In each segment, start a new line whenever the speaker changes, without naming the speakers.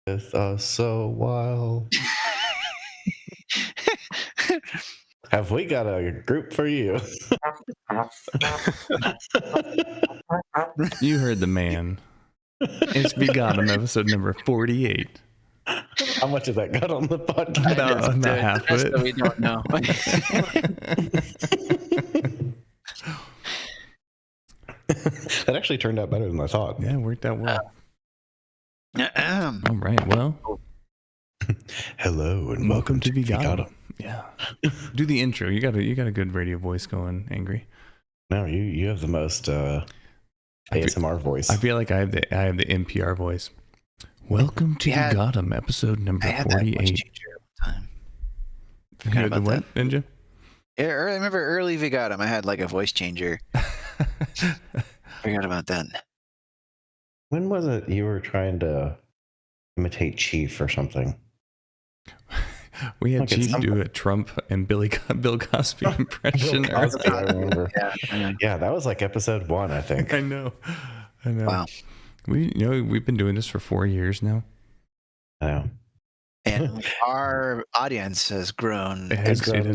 with us a while. Have we got a group for you?
You heard the man. It's VGotM, episode number 48.
How much of that got on the podcast?
About half of it.
We don't know.
That actually turned out better than I thought.
Yeah, it worked out well.
Um,
All right, well,
Hello and
welcome to VGotM. Yeah, do the intro. You got a good radio voice going, Angry.
No, you have the most ASMR voice.
I feel like I have the NPR voice. Welcome to VGotM, episode number 48. You heard the what, Ninja?
Yeah, I remember early VGotM. I had like a voice changer. Forgot about that.
When was it you were trying to imitate Chief or something?
We had Chief do a Trump and Bill Cosby impression.
Bill Cosby, I remember.
Yeah,
Yeah, that was like episode 1, I think.
I know.
Wow.
We've been doing this for 4 years now.
I know.
And our audience has grown.
It has grown.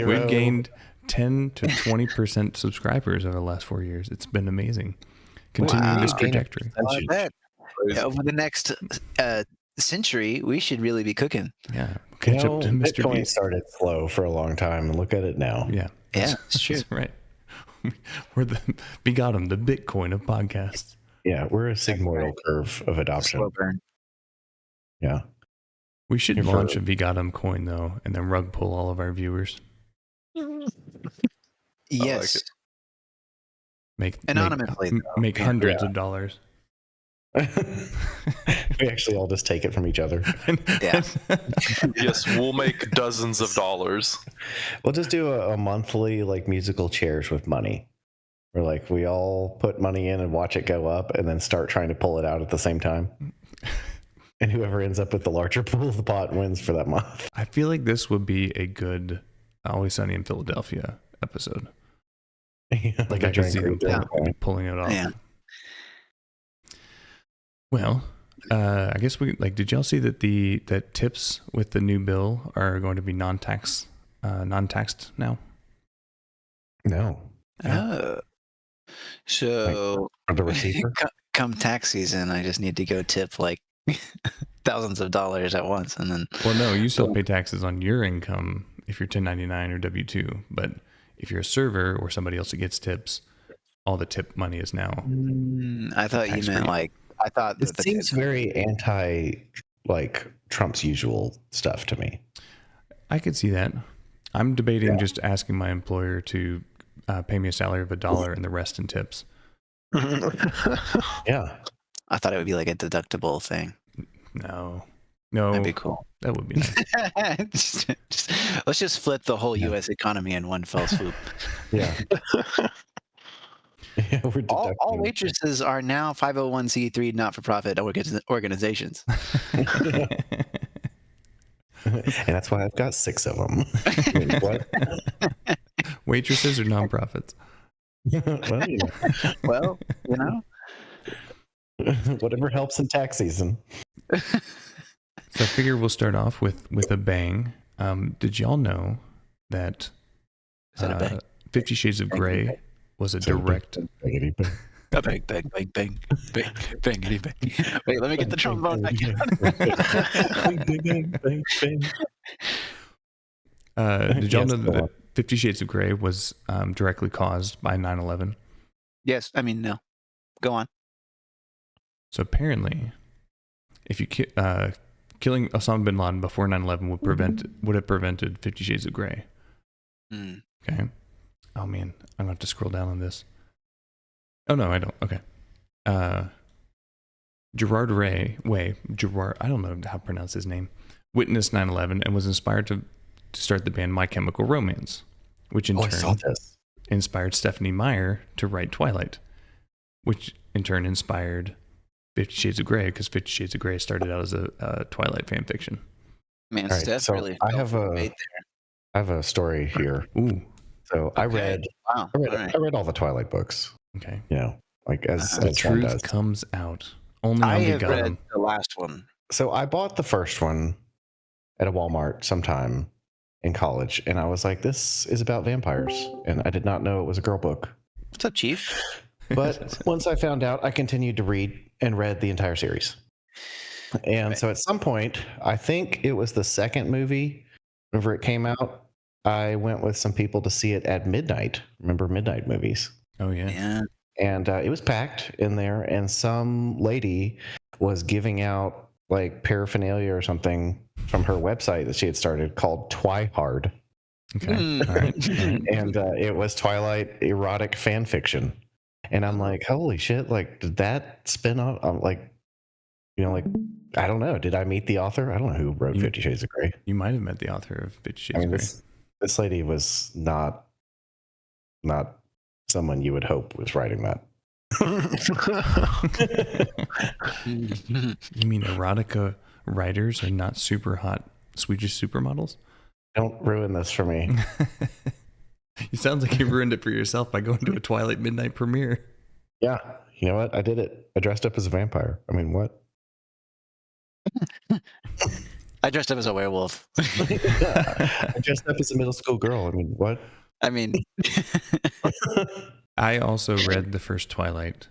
We've gained 10 to 20% subscribers over the last 4 years. It's been amazing. Continuing this trajectory.
I bet. Over the next century, we should really be cooking.
Yeah. Catch up to Mr.
Bitcoin
B.
started slow for a long time, and look at it now.
Yeah.
Yeah, it's true.
That's right. We're VGotM, the Bitcoin of podcasts.
Yeah, we're a sigmoidal curve of adoption.
Slow burn.
Yeah.
We should launch a VGotM coin, though, and then rug pull all of our viewers.
Yes.
Make
anonymously.
Make hundreds of dollars.
We actually all just take it from each other.
Yeah.
Yes, we'll make dozens of dollars.
We'll just do a monthly like musical chairs with money. Where like we all put money in and watch it go up and then start trying to pull it out at the same time. And whoever ends up with the larger pool of the pot wins for that month.
I feel like this would be a good Always Sunny in Philadelphia episode.
Yeah,
like I could see them pulling it off.
Yeah.
Well, I guess did y'all see that tips with the new bill are going to be non-taxed now?
No.
So
For the receiver?
come tax season, I just need to go tip like thousands of dollars at once, and then.
Well, no, you still pay taxes on your income if you're 1099 or W-2, but if you're a server or somebody else that gets tips, all the tip money is now.
I thought you meant like. I thought
it seems very anti like Trump's usual stuff to me.
I could see that. I'm debating just asking my employer to pay me a salary of $1 and the rest in tips.
Yeah.
I thought it would be like a deductible thing.
No.
That'd be cool.
That would be nice.
Let's just flip the whole U.S. economy in one fell swoop.
Yeah. Yeah,
all waitresses are now 501c3 not-for-profit organizations.
And that's why I've got 6 of them. Wait, what?
Waitresses or nonprofits?
Well,
whatever helps in tax season.
So I figure we'll start off with a bang. Did y'all know that 50 Shades of Grey was a direct...
Bang, bang, bang, bang, bang, bang, bang. Wait, let me get the trombone back.
Did y'all know that 50 Shades of Grey was directly caused by 9/11?
Yes, I mean, no. Go on.
So apparently, if you killing Osama bin Laden before 9/11 would have prevented 50 Shades of Grey. Okay. Oh man, I'm gonna have to scroll down on this. Oh no, I don't. Okay. Gerard Way, I don't know how to pronounce his name, witnessed 9/11 and was inspired to start the band My Chemical Romance, which in turn inspired Stephanie Meyer to write Twilight, which in turn inspired 50 Shades of Grey, because 50 Shades of Grey started out as a Twilight fan fiction.
Man, right, Steph really.
I have a story here.
Ooh.
So I read all the Twilight books.
Okay.
Like as
the
as
truth comes out Only on
I have read
VGotM.
the last one.
So I bought the first one at a Walmart sometime in college, and I was like, "This is about vampires," and I did not know it was a girl book.
What's up, Chief?
But once I found out, I continued to read and read the entire series. And so at some point, I think it was the second movie, whenever it came out, I went with some people to see it at midnight. Remember midnight movies?
Oh yeah.
Yeah.
And it was packed in there, and some lady was giving out like paraphernalia or something from her website that she had started called Twihard.
Okay. All right.
And it was Twilight erotic fan fiction. And I'm like, holy shit, like, did that spin off? I'm like, like, I don't know. Did I meet the author? I don't know who wrote 50 Shades of Grey.
You might have met the author of 50 Shades of Grey.
This lady was not someone you would hope was writing that.
You mean erotica writers are not super hot Swedish supermodels?
Don't ruin this for me.
You sound like you ruined it for yourself by going to a Twilight midnight premiere.
Yeah. You know what? I did it. I dressed up as a vampire. I mean, what?
I dressed up as a werewolf.
I dressed up as a middle school girl. I mean, what?
I mean,
I also read the first Twilight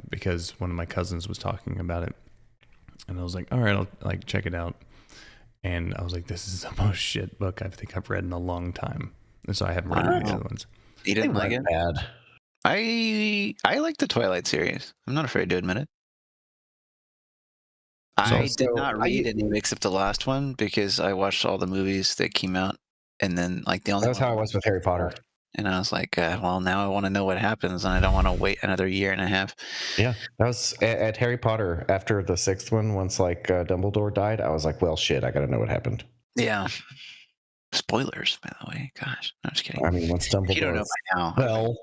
because one of my cousins was talking about it, and I was like, all right, I'll like check it out. And I was like, this is the most shit book I think I've read in a long time. And so I haven't read any other ones.
you didn't like it?
Bad.
I like the Twilight series. I'm not afraid to admit it. I did not read any except the last one because I watched all the movies that came out, and then like the only
That's how I was with Harry Potter.
And I was like, well, now I want to know what happens, and I don't want to wait another year and a half.
Yeah, that was at Harry Potter after the sixth one. Once like Dumbledore died, I was like, well, shit, I got to know what happened.
Yeah. Spoilers, by the way. Gosh, I'm just kidding.
I mean, once Dumbledore,
you don't know by now.
Well,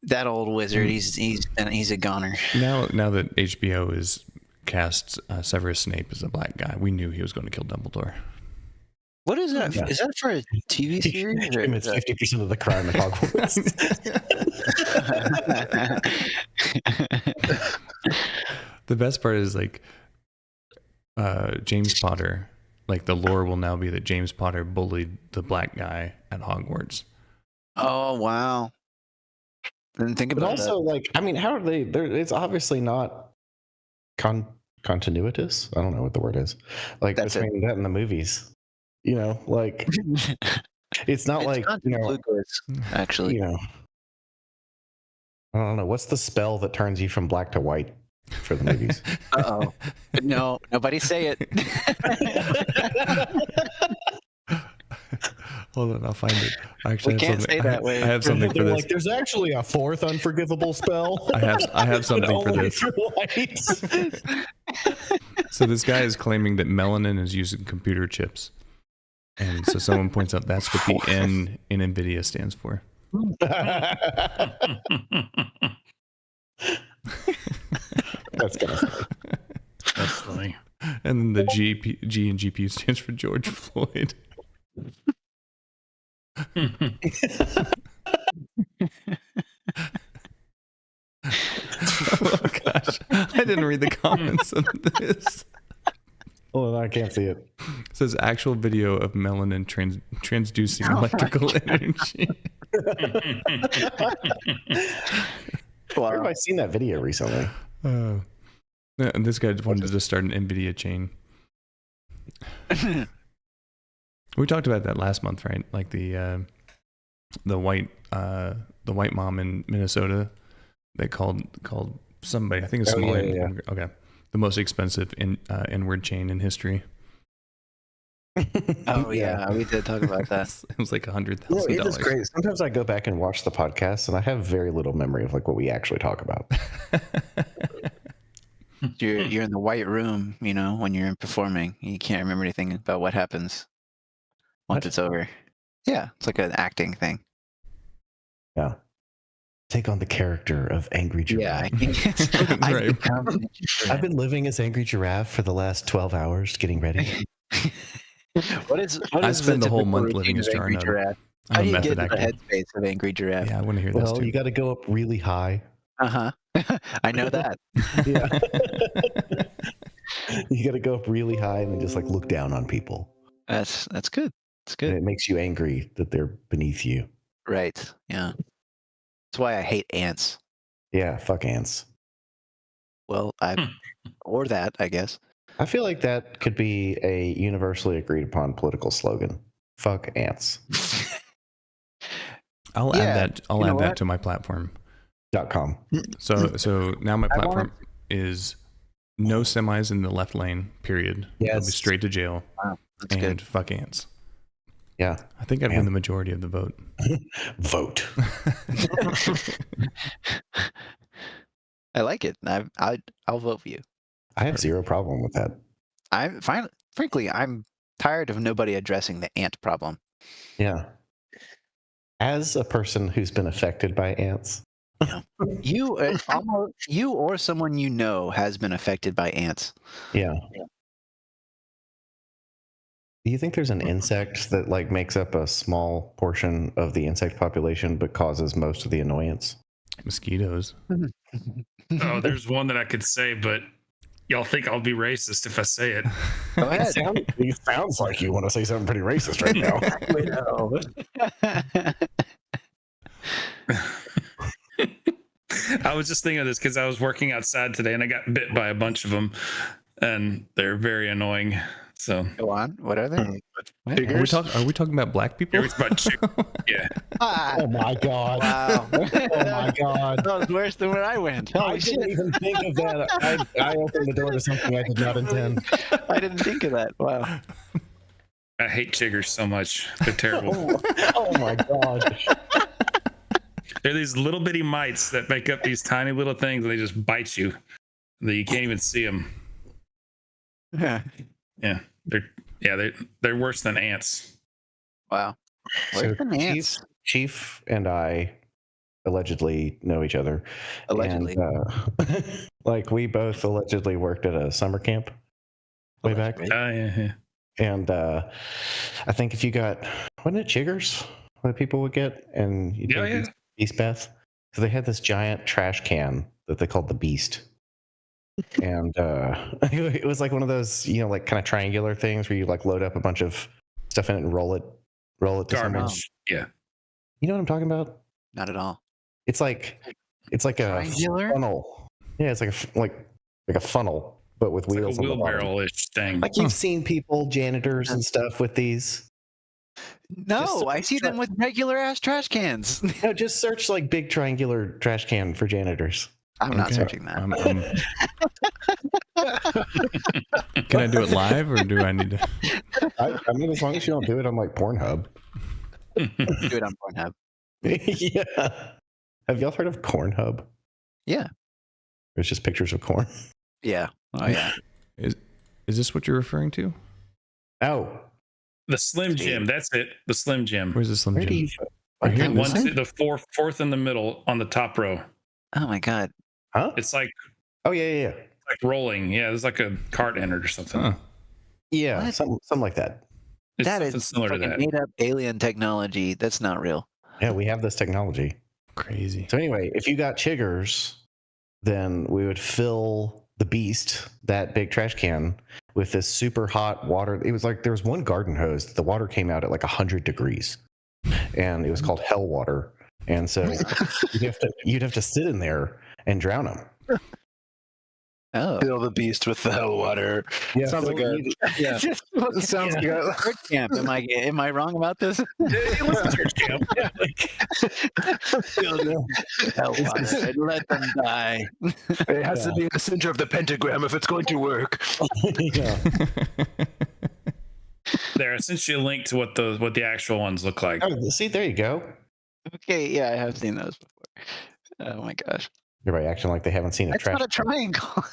that old wizard, he's a goner.
Now that HBO is cast Severus Snape as a black guy, we knew he was going to kill Dumbledore.
What is that?
Yeah.
Is that for a TV series?
It's 50% of the crime at Hogwarts.
The best part is like James Potter. Like the lore will now be that James Potter bullied the black guy at Hogwarts.
Oh wow! Didn't think about
but also, like, I mean, how are they? It's obviously not continuitous. I don't know what the word is. Like between that and the movies, like it's not like
actually.
I don't know. What's the spell that turns you from black to white for the movies?
Uh-oh. No, nobody say it.
Hold on, I'll find it. I actually
we can't say that way.
I have something for this.
Like, there's actually a fourth unforgivable spell.
I have something for this. So this guy is claiming that melanin is using computer chips. And so someone points out that's what the N in NVIDIA stands for.
That's kind of funny.
That's funny.
And then the G in GPU stands for George Floyd. Oh gosh, I didn't read the comments on this.
Well, I can't see it.
It says actual video of melanin transducing electrical energy.
Where have I seen that video recently?
And this guy wanted to start an NVIDIA chain. We talked about that last month, right? Like the white mom in Minnesota that called somebody. I think it's small.
Yeah.
Okay, the most expensive N-word chain in history.
Oh yeah, we did talk about that.
It was like $100,000.
It is great. Sometimes I go back and watch the podcast, and I have very little memory of like what we actually talk about.
You're in the white room, when you're performing. You can't remember anything about what happens once it's over. Yeah, it's like an acting thing.
Yeah. Take on the character of Angry Giraffe.
Yeah, I think it's
right.
I've been living as Angry Giraffe for the last 12 hours getting ready.
I spend the whole month living as Jarno.
Giraffe? How do you get in the headspace of Angry Giraffe?
Yeah, I want to hear this too.
You got to go up really high.
Uh-huh. I know that.
Yeah. You got to go up really high and then just like look down on people.
That's good. It's good.
And it makes you angry that they're beneath you.
Right. Yeah. That's why I hate ants.
Yeah, fuck ants.
Well, or that, I guess.
I feel like that could be a universally agreed upon political slogan. Fuck ants.
I'll add that to my platform.
.com.
So now my platform is no semis in the left lane, period.
Yes.
I'll be straight to jail.
Wow, that's
and
good.
Fuck ants.
Yeah.
I think I'd win the majority of the vote.
Vote.
I like it. I'll vote for you.
I have zero problem with that.
Frankly, I'm tired of nobody addressing the ant problem.
Yeah. As a person who's been affected by ants.
You or someone you know has been affected by ants.
Yeah. Do you think there's an insect that like makes up a small portion of the insect population but causes most of the annoyance?
Mosquitoes.
Oh, there's one that I could say, but y'all think I'll be racist if I say it.
Go ahead.
It sounds like you want to say something pretty racist right now.
I was just thinking of this because I was working outside today and I got bit by a bunch of them, and they're very annoying. So
Go on. What are they?
Are we talking about black people?
it was about yeah.
Oh my god!
Wow.
Oh my god!
That was worse than where I went.
I didn't even think of that. I opened the door to something I did not intend.
I didn't think of that. Wow.
I hate chiggers so much. They're terrible.
Oh my god!
They're these little bitty mites that make up these tiny little things, and they just bite you. You can't even see them.
Yeah.
Yeah, they're worse than ants.
Wow.
So
Worse than ants.
Chief and I allegedly know each other.
Allegedly.
And, like we both allegedly worked at a summer camp way back.
Yeah.
And I think if you got, wasn't it chiggers that people would get? And you take beast baths. So they had this giant trash can that they called the Beast. And it was like one of those, like kind of triangular things where you like load up a bunch of stuff in it and roll it to somewhere.
Garbage. Yeah.
You know what I'm talking about?
Not at all.
It's like a
Triangular?
funnel. Yeah, it's like a funnel, but with wheels
like a
on the bottom.
wheelbarrow-ish thing.
Like you've seen people, janitors and stuff with these.
No, I see them with regular ass trash cans.
No, just search like big triangular trash can for janitors.
I'm not searching that.
Can I do it live or do I need to?
I mean, as long as you don't do it on like Pornhub.
Do it on Pornhub.
Yeah. Have y'all heard of Cornhub?
Yeah.
It's just pictures of corn.
Yeah. Oh yeah.
Is this what you're referring to?
Oh.
The Slim Jim. That's it. The Slim Jim.
Where's the Slim
Where do
Jim?
you?
Right here,
The fourth in the middle on the top row.
Oh my god.
Huh?
It's like
Oh yeah.
like rolling. Yeah, there's like a cart entered or something.
Huh.
Yeah,
What?
something like that.
It's
That
something
is
similar to
fucking
that.
made up alien technology. That's not real.
Yeah, we have this technology.
Crazy.
So anyway, if you got chiggers, then we would fill the Beast, that big trash can, with this super hot water. It was like there was one garden hose. The water came out at like 100 degrees, and it was called hell water. And so you'd have to sit in there and drown them.
Oh.
Fill the Beast with the hell water.
Yeah,
Sounds like a yeah. It sounds like a
Church camp. Am I wrong about this?
Church camp. Yeah.
Hell water. Let them die.
It has to be in the center of the pentagram if it's going to work.
Yeah.
There, I sent you a link to what the actual ones look like.
Oh, see, there you go.
Okay, yeah, I have seen those before. Oh my gosh.
Everybody acting like they haven't seen a
That's
trash.
not a triangle.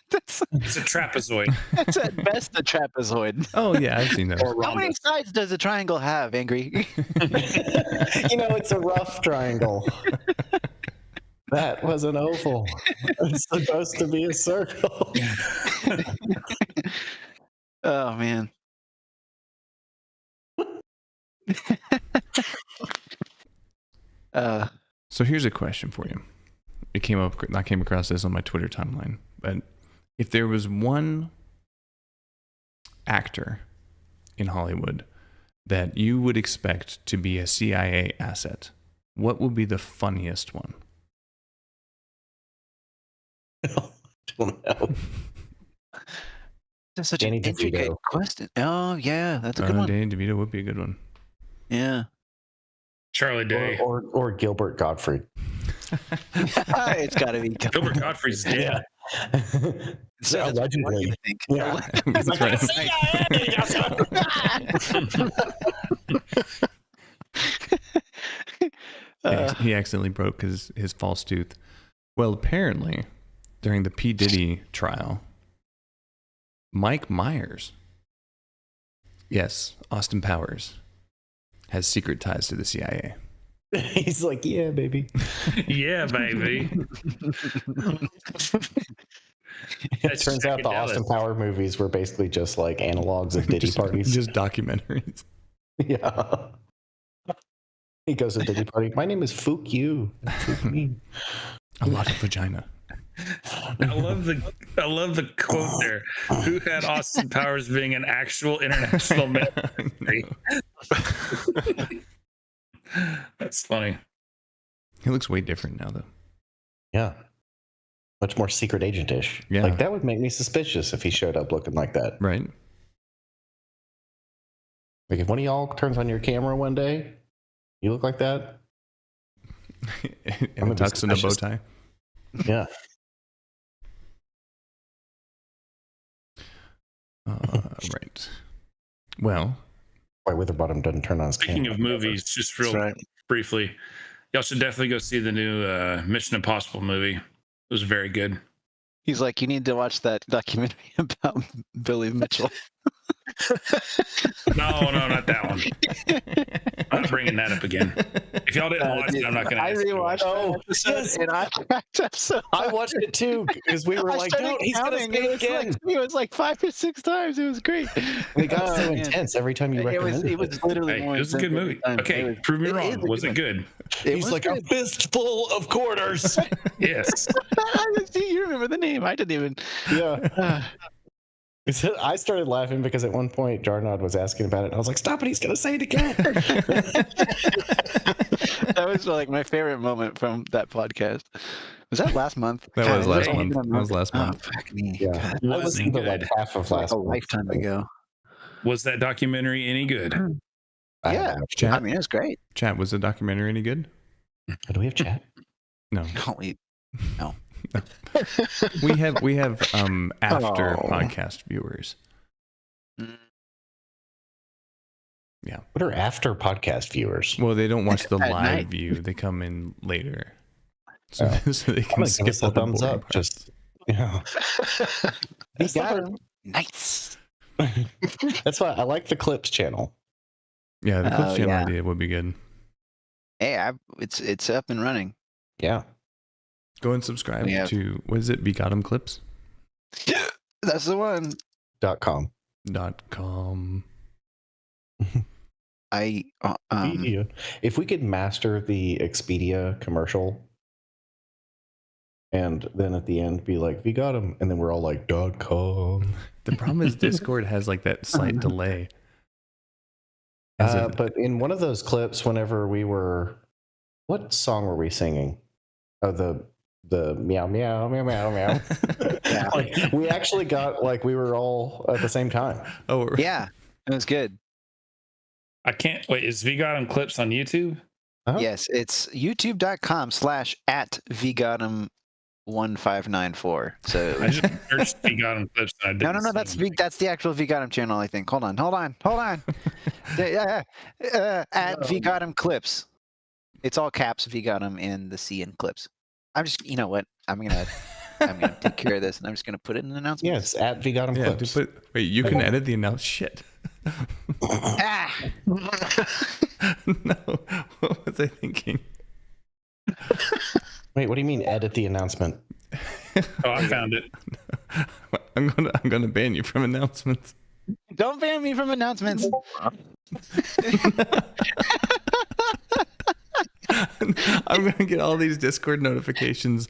that's
It's a trapezoid.
at best a trapezoid.
Oh yeah, I've seen those.
How many sides does a triangle have, Angry?
It's a rough triangle. That was an oval. It's supposed to be a circle.
Oh man.
So here's a question for you. I came across this on my Twitter timeline, but if there was one actor in Hollywood that you would expect to be a CIA asset, what would be the funniest one?
I don't know.
That's such
Danny
an intricate
DeVito.
question. Oh yeah, that's a good one.
Danny DeVito would be a good one.
Yeah.
Charlie Day.
Or Gilbert Gottfried.
It's got to be
Gilbert Gottfried's dead.
So that's what
Allegedly.
you think.
Yeah.
That's right. He accidentally broke his false tooth. Well, apparently, during the P. Diddy trial, Mike Myers, yes, Austin Powers, has secret ties to the CIA.
He's like, yeah, baby.
Yeah, baby.
It turns out the Austin Power movies were basically just like analogs of Diddy parties.
Just documentaries.
Yeah. He goes to Diddy party. My name is Fook You. Fook me.
A lot of vagina.
I love the quote there. Who had Austin Powers being an actual international man? That's funny.
He looks way different now, though.
Yeah. Much more secret agent-ish.
Yeah.
Like, that would make me suspicious if he showed up looking like that.
Right.
Like, if one of y'all turns on your camera one day, you look like that?
And tucks in a bow tie.
Yeah.
Right. Well,
Why Witherbottom doesn't turn on his
Speaking
camera.
of movies, just real briefly, y'all should definitely go see the new Mission Impossible movie. It was very good.
He's like, you need to watch that documentary about Billy Mitchell.
No, not that one. I'm not bringing that up again. If y'all didn't watch it, I'm not going to.
I rewatched that episode, and I cracked up so
I watched it too because we were like, dude, he's going to say it again.
It was like 5 or 6 times. It was great.
And it got so intense every time you recommended it.
It was literally more
It was a good movie. Okay, prove me wrong. Was it good?
He's like, a fistful of quarters.
Yes.
See, you remember the name. I didn't even.
Yeah. I started laughing because at one point Jarnod was asking about it, and I was like, "Stop it! He's gonna say it again."
That was like my favorite moment from that podcast. Was that last month?
That was last month. That was last month.
Oh, fuck me.
Yeah,
God.
I listened to like half of last
A
month.
lifetime ago.
Was that documentary any good?
Yeah.
Chat.
I mean, it was great.
Chat, was the documentary any good?
Do we have chat?
No.
No.
We have after podcast viewers. Yeah.
What are after podcast viewers?
Well, they don't watch the
At
live
night.
view. They come in later. So, so they
I'm
can
gonna give
skip
us a
all the
thumbs
boring
up.
parts.
Just yeah.
He got him. Nice.
That's why I like the Clips channel.
Yeah, the Clips
Oh,
channel
yeah.
idea would be good.
Hey, it's up and running.
Yeah.
Go and subscribe
We have-
to, what is it, VGotM Clips?
That's the one.
.com.
.com.
I
Expedia. If we could master the Expedia commercial, and then at the end be like, "We got him," and then we're all like, .com.
The problem is Discord has like that slight delay. Is it-
But in one of those clips, whenever we were, what song were we singing? Oh, the meow meow meow meow meow.
Yeah.
Like, we actually got like we were all at the same time.
oh,
yeah, it was good.
I can't wait. Is VGotM Clips on YouTube?
Huh?
Yes, it's youtube.com/@VGotM1594. So
I just searched VGotM Clips. And I
no,
didn't
that's
see anything.
that's the actual VGotM channel, I think. Hold on. At VGotM Clips. It's all caps VGotM and the C in Clips. I'm just, you know what? I'm gonna take care of this, and I'm just gonna put it in an announcement.
Yes, at VGotM
yeah,
Clips.
wait, you can edit the announce shit.
Ah!
No, what was I thinking?
Wait, what do you mean edit the announcement?
Oh, I found it.
I'm gonna ban you from announcements.
Don't ban me from announcements.
I'm gonna get all these Discord notifications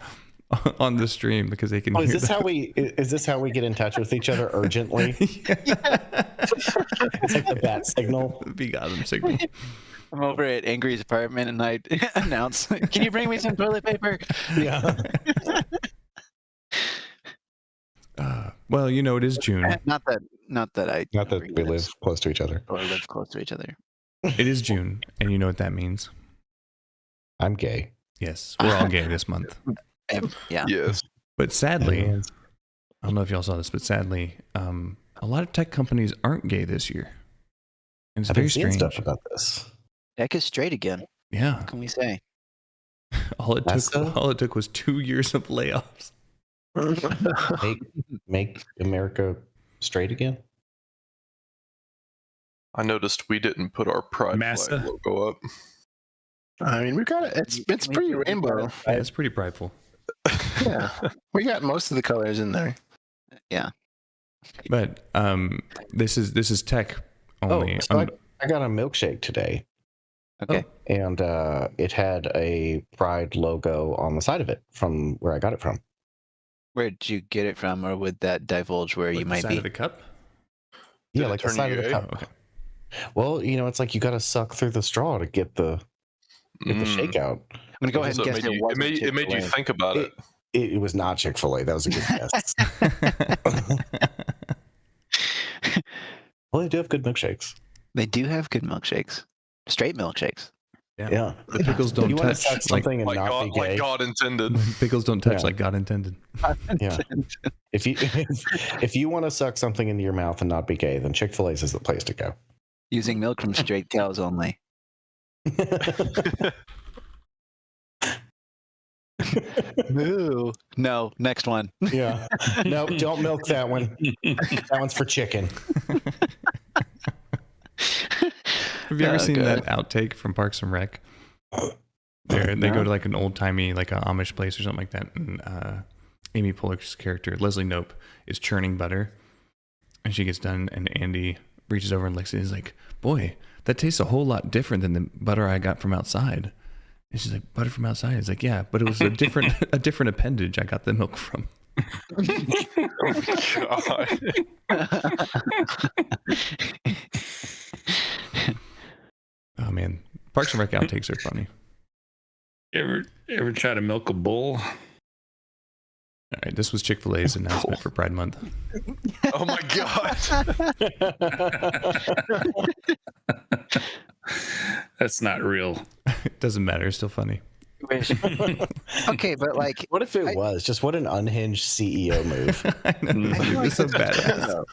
on the stream because they can.
Oh,
hear
is this how we get in touch with each other urgently? It's like the bat signal.
VGotM signal.
I'm over at Angry's apartment and I announce, "Can you bring me some toilet paper?"
Yeah.
Well, it is June.
Not that
We live close to each other.
or live close to each other.
It is June, and you know what that means.
I'm gay.
Yes, we're all gay this month.
Yeah.
Yes.
But sadly, I don't know if y'all saw this, but sadly, a lot of tech companies aren't gay this year. And it's
I've
very
been seeing
strange.
stuff about this.
Tech is straight again.
Yeah.
What can we say?
All it took was 2 years of layoffs.
Make America straight again.
I noticed we didn't put our pride
Massa.
flag logo up.
I mean, we got it. It's pretty rainbow.
Yeah, it's pretty prideful.
Yeah, we got most of the colors in there.
Yeah.
But this is tech only.
Oh, so I got a milkshake today.
Okay.
And it had a Pride logo on the side of it from where I got it from.
Where'd you get it from, or would that divulge where you
Like the
might
side
be?
of the cup.
Did
Yeah,
it
like the
turn
side
you
of the
gay?
cup.
Okay.
Well, it's like you got to suck through the straw to get the shake out.
I'm gonna go ahead
So
and guess it wasn't
it made you
Chick-fil-A.
think about it.
It was not Chick-fil-A. That was a good guess. Well, they do have good milkshakes.
They do have good milkshakes. Straight milkshakes.
Yeah.
The pickles don't
you want to
touch
suck something and
Like
not
God,
be gay?
like God intended.
pickles don't touch
Yeah.
like God intended.
Yeah. If you want to suck something into your mouth and not be gay, then Chick-fil-A's is the place to go.
Using milk from straight cows only. Moo. No, next one.
Yeah. No, don't milk that one. That one's for chicken.
Have you ever seen
God.
that outtake from Parks and Rec? They go to like an old timey, like an Amish place or something like that, and Amy Poehler's character Leslie Knope is churning butter, and she gets done, and Andy reaches over and licks it. He's like, "Boy, that tastes a whole lot different than the butter I got from outside." And she's like, "Butter from outside?" He's like, "Yeah, but it was a different appendage I got the milk from."
Oh, God.
Oh man, Parks and Rec outtakes are funny.
You ever try to milk a bull?
All right, this was Chick-fil-A's announcement for Pride Month.
Oh my God.
That's not real.
It doesn't matter. It's still funny.
Okay, but like,
What if it was? Just what an unhinged CEO move.
I know,
I feel like
it's so
this is
badass.
true, though.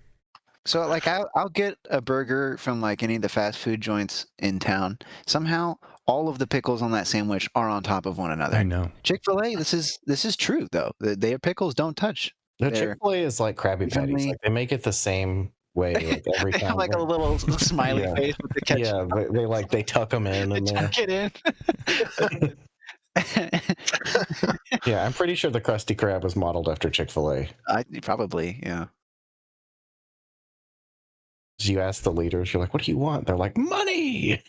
So like I'll get a burger from like any of the fast food joints in town. Somehow all of the pickles on that sandwich are on top of one another.
I know.
Chick-fil-A, this is true though. Their pickles don't touch.
No,
They're-
Chick-fil-A is like Krabby Patties.
Only-
Like they make it the same way like every
They
time.
have like a little smiley
Yeah.
face with the ketchup.
Yeah, they tuck them in.
They
And
tuck it in.
yeah, I'm pretty sure the Krusty Krab was modeled after Chick-fil-A.
Probably, yeah.
So you ask the leaders, you're like, "What do you want?" They're like, "Money."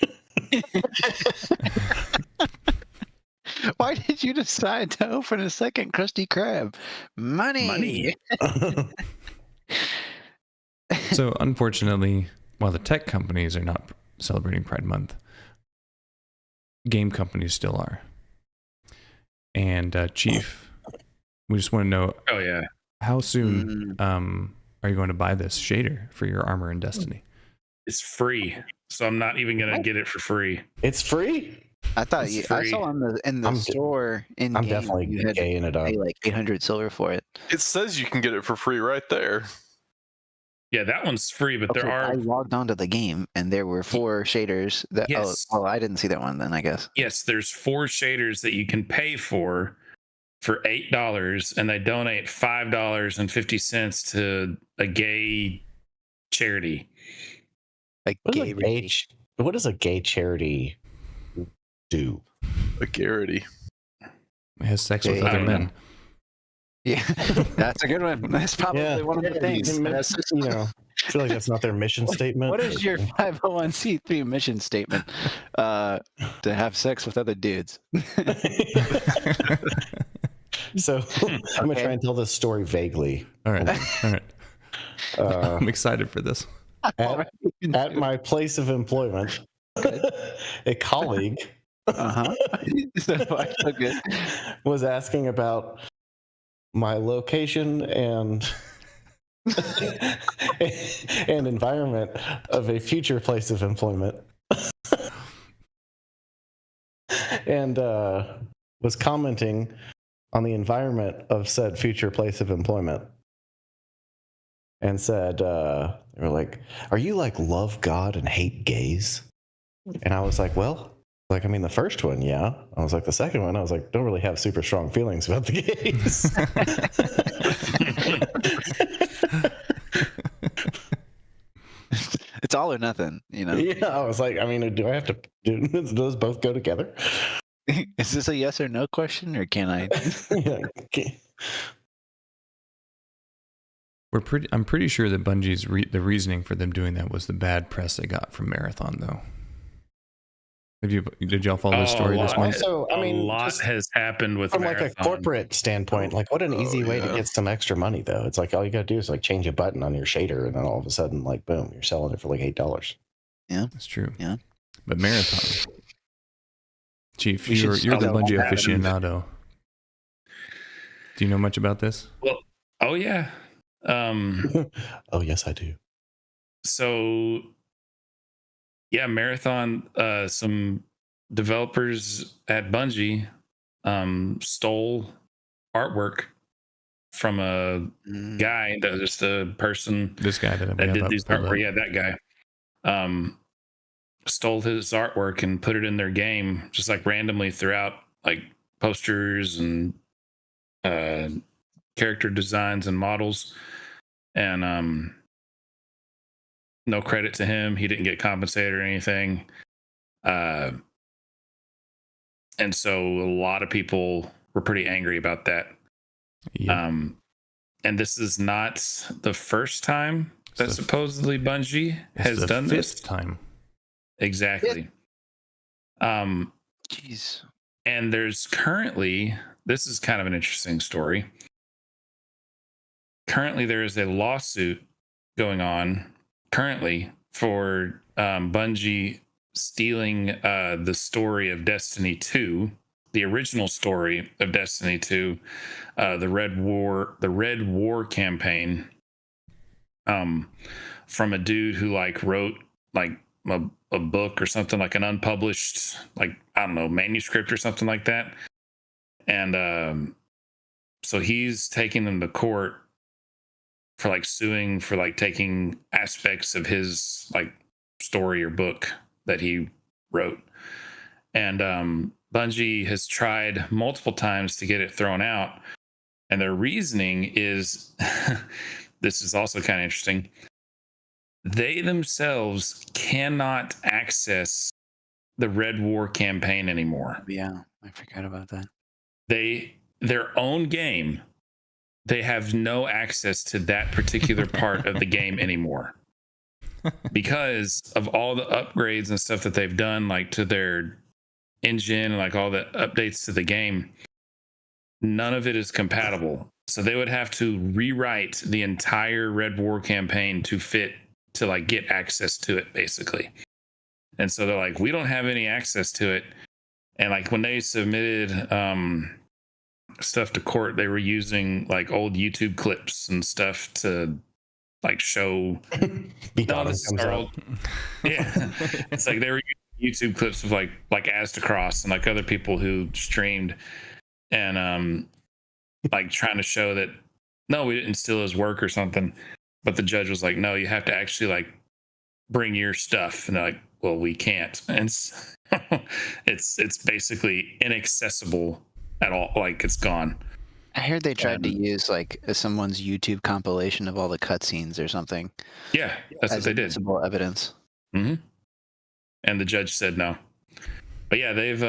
Why did you decide to open a second Krusty Krab? Money.
So unfortunately, while the tech companies are not celebrating Pride Month, game companies still are. And Chief, we just want to know
Oh yeah.
how soon are you going to buy this shader for your armor in Destiny?
It's free, so I'm not even gonna get it for free.
It's free.
I thought
It's
I
free.
saw in the
I'm
store in
I'm
game,
definitely
you had to
gaying it up.
pay like 800 silver for it.
It says you can get it for free right there.
Yeah, that one's free, but
Okay,
there
I
are
logged onto the game and there were 4 shaders that.
Yes.
Oh, I didn't see that one then. I guess.
there's 4 shaders that you can pay for $8, and they donate $5.50 to a gay charity.
Like gay.
What does a gay charity do?
A Garrity.
It has sex with
Yeah,
other
I don't
men.
know.
Yeah, that's a good one. That's probably one of the things.
You know, feel like that's not their mission statement.
What is your 501c3 mission statement? To have sex with other dudes.
So I'm gonna try and tell this story vaguely.
All right. I'm excited for this.
At my place of employment, a colleague was asking about my location and and environment of a future place of employment, and was commenting on the environment of said future place of employment, and said, they were like, "Are you like love God and hate gays?" And I was like, "Well, like, I mean, the first one, yeah." I was like, the second one, I was like, don't really have super strong feelings about the gays.
It's all or nothing, you know?
Yeah, I was like, I mean, do I have to do those both go together?
Is this a yes or no question, or can I?
Yeah, okay.
I'm pretty sure that Bungie's the reasoning for them doing that was the bad press they got from Marathon, though. Did y'all follow this story this month?
So, I mean,
a lot has happened with
from
Marathon.
like a corporate standpoint. Like, what an easy way to get some extra money, though. It's like all you got to do is like change a button on your shader, and then all of a sudden, like, boom, you're selling it for like $8.
Yeah,
that's true.
Yeah,
but Marathon, Chief, you're the Bungie aficionado. Do you know much about this?
Well, oh yeah.
Oh yes, I do.
So yeah, Marathon, some developers at Bungie stole artwork from a guy that was just a person.
This guy that
did these artwork. Yeah, that guy. Stole his artwork and put it in their game, just like randomly throughout, like posters and character designs and models. And no credit to him. He didn't get compensated or anything. And so a lot of people were pretty angry about that. Yep. And this is not the first time that supposedly Bungie has done this.
Fifth time.
Exactly.
Jeez.
And there's currently, this is kind of an interesting story. Currently, there is a lawsuit going on currently for Bungie stealing the story of Destiny 2, the original story of Destiny 2, the Red War campaign, from a dude who like wrote like a book or something, like an unpublished, like, I don't know, manuscript or something like that. And so he's taking them to court for like suing for like taking aspects of his like story or book that he wrote. And Bungie has tried multiple times to get it thrown out. And their reasoning is, this is also kind of interesting. They themselves cannot access the Red War campaign anymore.
Yeah, I forgot about that.
Their own game, they have no access to that particular part of the game anymore because of all the upgrades and stuff that they've done, like to their engine and like all the updates to the game. None of it is compatible. So they would have to rewrite the entire Red War campaign to fit, to like get access to it, basically. And so they're like, we don't have any access to it. And like when they submitted stuff to court, they were using like old YouTube clips and stuff to like show. Yeah, it's like they were using YouTube clips of like Astacross and like other people who streamed, and like trying to show that no, we didn't steal his work or something. But the judge was like, no, you have to actually like bring your stuff. And they're like, well, we can't. And it's basically inaccessible at all. Like, it's gone.
I heard they tried to use like someone's YouTube compilation of all the cutscenes or something.
Yeah, that's what they did.
Visible evidence.
Mm-hmm. And the judge said no. But yeah, they've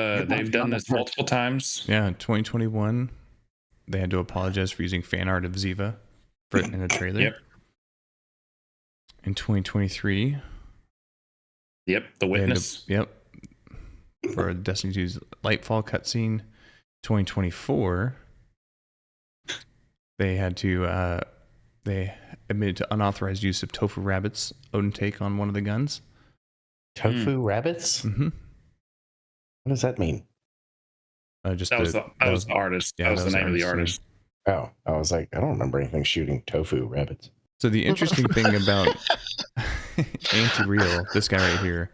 done this multiple times.
Yeah, 2021, they had to apologize for using fan art of Ziva in a trailer.
Yep.
in 2023.
Yep, The Witness.
For Destiny 2's Lightfall cutscene. 2024, they had to they admitted to unauthorized use of tofu rabbits Odin take on one of the guns.
Tofu rabbits?
Mm-hmm.
What does that mean?
That was the artist.
Yeah,
that was the name of the artist.
Oh, I was like, I don't remember anything shooting tofu rabbits.
So the interesting thing about Anti-Real, this guy right here,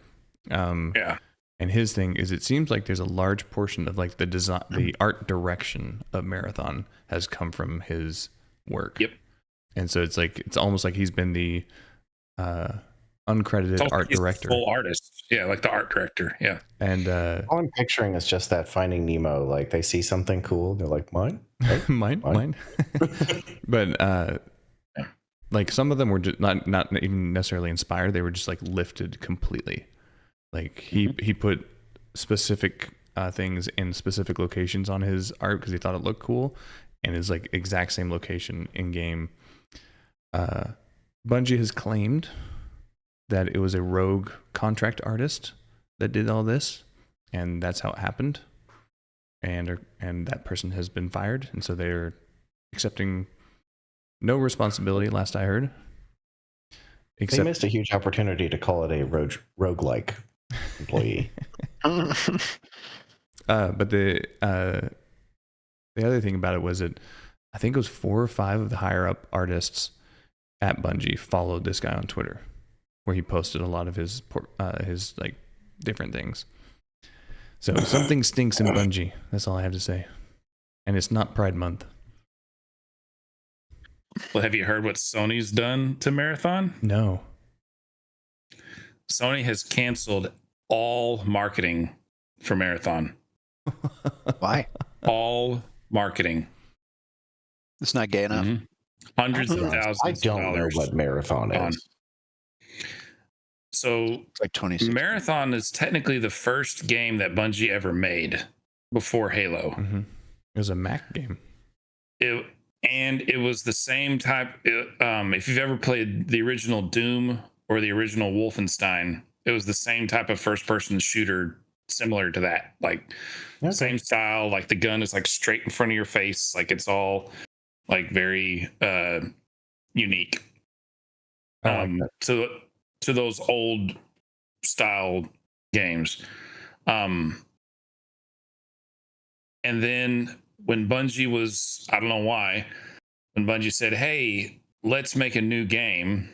and his thing is, it seems like there's a large portion of like the design, the art direction of Marathon has come from his work.
Yep.
And so it's like, it's almost like he's been the uncredited art director.
Full artist. Yeah, like the art director. Yeah.
And
all I'm picturing is just that Finding Nemo. Like they see something cool, they're like, mine? Right?
mine. But like some of them were just not even necessarily inspired. They were just like lifted completely. Like he put specific things in specific locations on his art because he thought it looked cool, and is like exact same location in game. Bungie has claimed that it was a rogue contract artist that did all this, and that's how it happened. And that person has been fired, and so they're accepting no responsibility. Last I heard,
they missed a huge opportunity to call it a roguelike employee.
But the other thing about it was that I think it was 4 or 5 of the higher up artists at Bungie followed this guy on Twitter, where he posted a lot of his like different things. So something stinks in Bungie. That's all I have to say. And it's not Pride Month.
Well, have you heard what Sony's done to Marathon?
No.
Sony has canceled all marketing for Marathon.
Why?
All marketing.
It's not gay enough.
Mm-hmm. Hundreds of thousands.
I don't know what Marathon is.
So
it's like 26.
Marathon is technically the first game that Bungie ever made before Halo.
Mm-hmm. It was a Mac game.
It was the same type. If you've ever played the original Doom or the original Wolfenstein, it was the same type of first-person shooter, similar to that. Like same style. Like the gun is like straight in front of your face. Like it's all like very unique. To those old style games. And then when Bungie was, I don't know why, when Bungie said, hey, let's make a new game,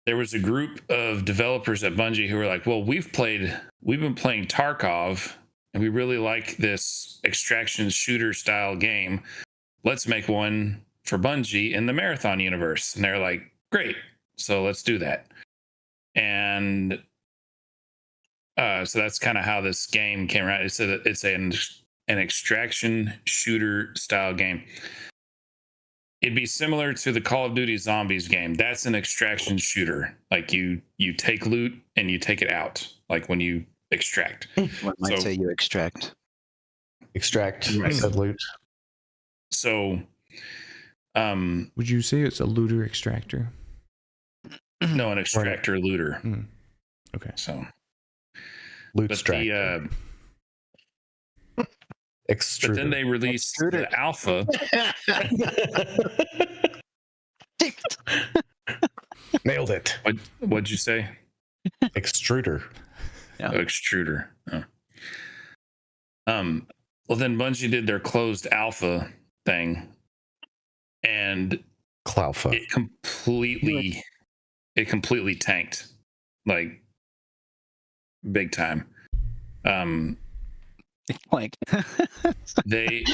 there was a group of developers at Bungie who were like, well, we've been playing Tarkov and we really like this extraction shooter style game. Let's make one for Bungie in the Marathon universe. And they're like, great. So let's do that. And so that's kind of how this game came around. It's an extraction shooter style game. It'd be similar to the Call of Duty Zombies game. That's an extraction shooter. Like you take loot and you take it out. Like when you extract.
One might say you extract.
Extract said loot.
So,
would you say it's a looter extractor?
No, an extractor looter.
Okay.
So,
loot
but
extractor.
But then they released the alpha.
Nailed it.
What'd you say?
Extruder.
Yeah. Oh, extruder. Oh. Well, then Bungie did their closed alpha thing, and
Cloufa.
It completely tanked, like big time.
Like
they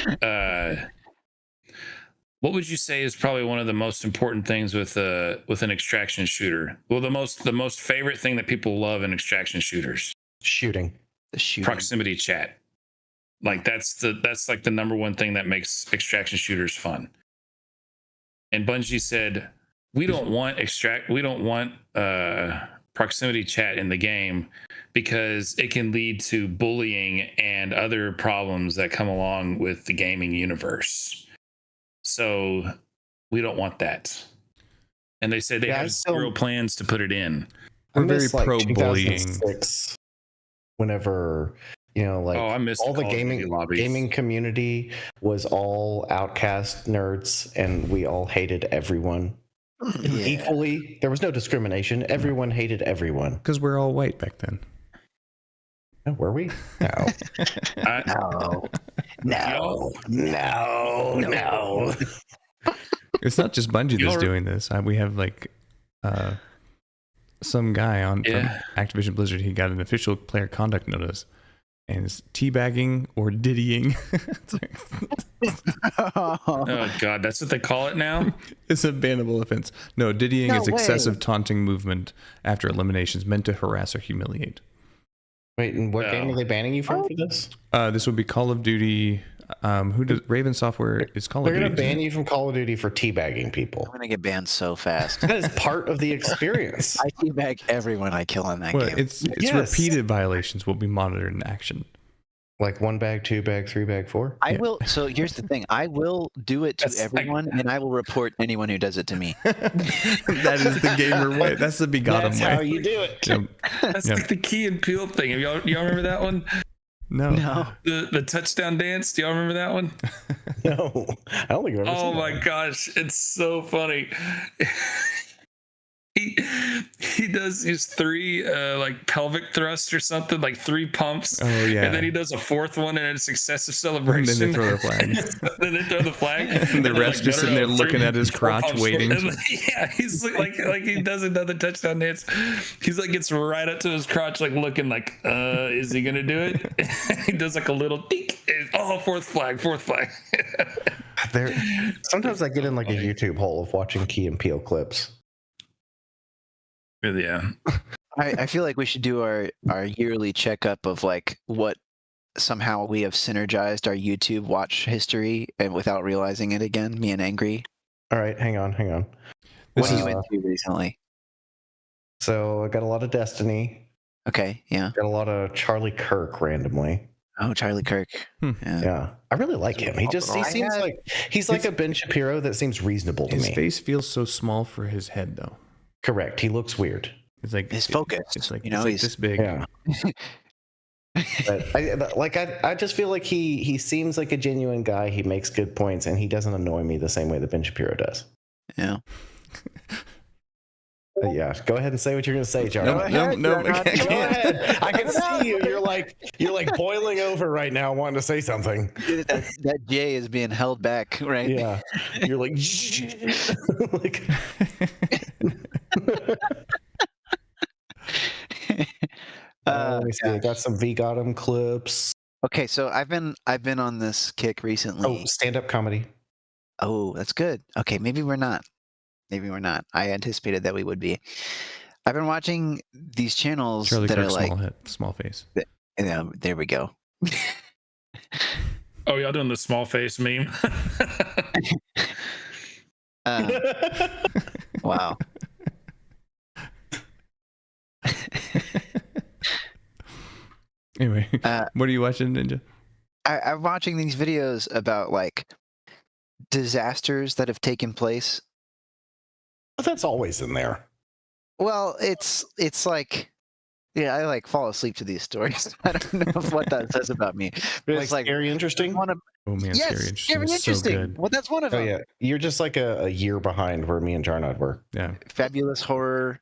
what would you say is probably one of the most important things with an extraction shooter? Well, the most favorite thing that people love in extraction shooters.
Shooting.
The shooting.
Proximity chat. Like that's like the number one thing that makes extraction shooters fun. And Bungie said, we don't want proximity chat in the game because it can lead to bullying and other problems that come along with the gaming universe. So we don't want that. and they say they have zero plans to put it in.
We're very pro bullying.
2006, whenever like
I missed
all the gaming community was all outcast nerds, and we all hated everyone equally. There was no discrimination. Everyone hated everyone
because we're all white back then.
Oh, were we? No. No.
It's not just Bungie that's doing this. We have like some guy on from Activision Blizzard. He got an official player conduct notice, and it's teabagging or diddying.
Oh God, that's what they call it now.
It's a bannable offense. No, diddying is excessive taunting movement after eliminations meant to harass or humiliate.
Wait, and what game are they banning you from for this?
This would be Call of Duty. Who does Raven Software is Call of Duty?
They're going to ban you from Call of Duty for teabagging people.
I'm going to get banned so fast.
That is part of the experience.
I teabag everyone I kill in that game.
It's repeated violations will be monitored in action.
Like 1 bag, 2 bag, 3 bag, 4?
I will. So here's the thing. I will do it to everyone, and I will report anyone who does it to me.
That is the gamer way. That's the VGotM way.
That's how you do it.
That's like the Key and Peele thing. Y'all remember that one?
No.
The touchdown dance. Do y'all remember that one?
No. I don't think I've ever seen
my gosh. It's so funny. He does his 3 like pelvic thrusts or something, like 3 pumps.
Oh yeah.
And then he does a 4th one and it's successive celebration.
And then they throw the flag.
Then they throw the flag.
And the ref's just sitting there looking at his crotch, waiting.
He's like he does another touchdown dance. He's like gets right up to his crotch, like looking like, is he gonna do it? He does like a little dink. Fourth flag.
Sometimes I get in like a YouTube hole of watching Key and Peele clips.
Yeah.
I feel like we should do our yearly checkup of like what somehow we have synergized our YouTube watch history and without realizing it again, me and Angry.
All right, hang on.
What are you into recently?
So I got a lot of Destiny.
Okay, yeah.
Got a lot of Charlie Kirk randomly.
Oh, Charlie Kirk.
Yeah. I really like him. He seems like he's like a Ben Shapiro that seems reasonable to me.
His face feels so small for his head though.
Correct. He looks weird.
It's like
his focus.
It's like
he's
like this big.
Yeah. But I just feel like he seems like a genuine guy. He makes good points, and he doesn't annoy me the same way that Ben Shapiro does.
Yeah.
Yeah. Go ahead and say what you're going to say, Charlie.
No.
Go ahead. I can see you. You're like boiling over right now, wanting to say something.
That J is being held back, right?
Yeah. You're like. Like let me see. I got some VGotM clips.
Okay, so I've been on this kick recently.
Oh, stand-up comedy.
Oh, that's good. Okay, maybe we're not. I anticipated that we would be. I've been watching these channels
Charlie
that
Kirk,
are like
small face.
There we go.
Oh, y'all doing the small face meme?
Wow.
Anyway, what are you watching, Ninja?
I'm watching these videos about like disasters that have taken place.
But that's always in there.
Well, it's like, yeah, I like fall asleep to these stories. I don't know what that says about me, but it's like
scary interesting.
Oh man,
yes,
scary interesting.
interesting.
So good.
Well, that's one of them.
Oh yeah, you're just like a year behind where me and Jarnod were.
Yeah.
Fabulous horror,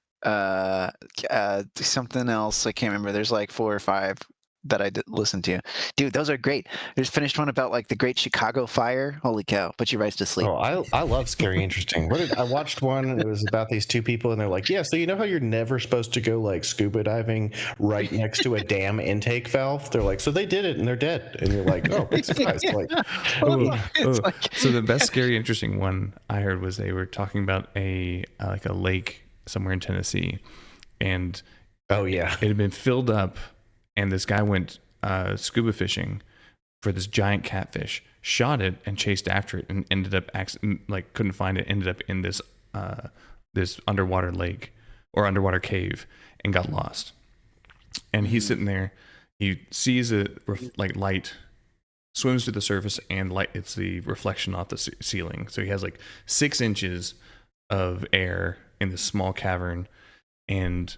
something else. I can't remember. There's like 4 or 5 that I did listen to. Dude, those are great. I just finished one about like the Great Chicago Fire. Holy cow! Put your rights to sleep.
Oh, I love scary interesting. I watched one, and it was about these 2 people, and they're like, yeah, so you know how you're never supposed to go like scuba diving right next to a dam intake valve? They're like, so they did it, and they're dead. And you're like, oh, big surprise. Like,
So the best scary interesting one I heard was they were talking about a lake somewhere in Tennessee, and
oh yeah,
it had been filled up. And this guy went scuba fishing for this giant catfish, shot it, and chased after it, and ended up couldn't find it. Ended up in this this underwater lake or underwater cave and got lost. And he's sitting there. He sees a light, swims to the surface, and it's the reflection off the ceiling. So he has like 6 inches of air in this small cavern and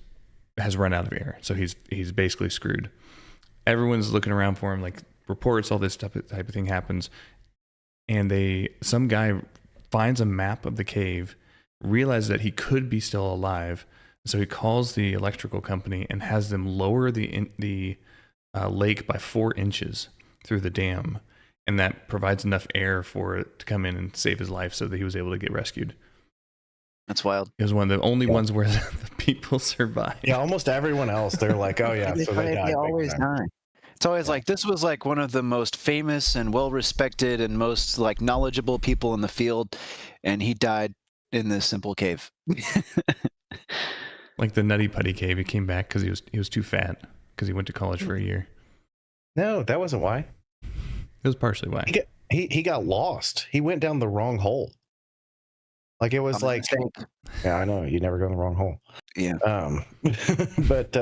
has run out of air. So he's basically screwed. Everyone's looking around for him, like reports, all this type of thing happens. And some guy finds a map of the cave, realizes that he could be still alive. So he calls the electrical company and has them lower the lake by 4 inches through the dam. And that provides enough air for it to come in and save his life so that he was able to get rescued.
That's wild.
It was one of the only ones where the people survived.
Yeah, almost everyone else, they're like, oh yeah, so they died.
They always die. It's always like, this was like one of the most famous and well-respected and most like knowledgeable people in the field, and he died in this simple cave.
Like the Nutty Putty Cave, he came back because he was too fat because he went to college for a year.
No, that wasn't why.
It was partially why.
He got lost. He went down the wrong hole. Like it was like, yeah, I know, you never go in the wrong hole.
Yeah.
But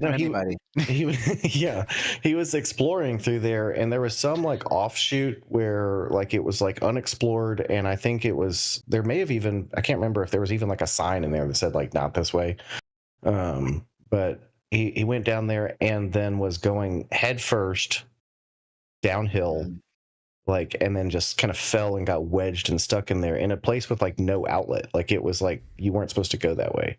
anybody.
He was exploring through there, and there was some like offshoot where like it was like unexplored, and I think there may have even, I can't remember if there was even like a sign in there that said like not this way. But he went down there and then was going head first downhill. Like, and then just kind of fell and got wedged and stuck in there in a place with like no outlet. Like it was like you weren't supposed to go that way.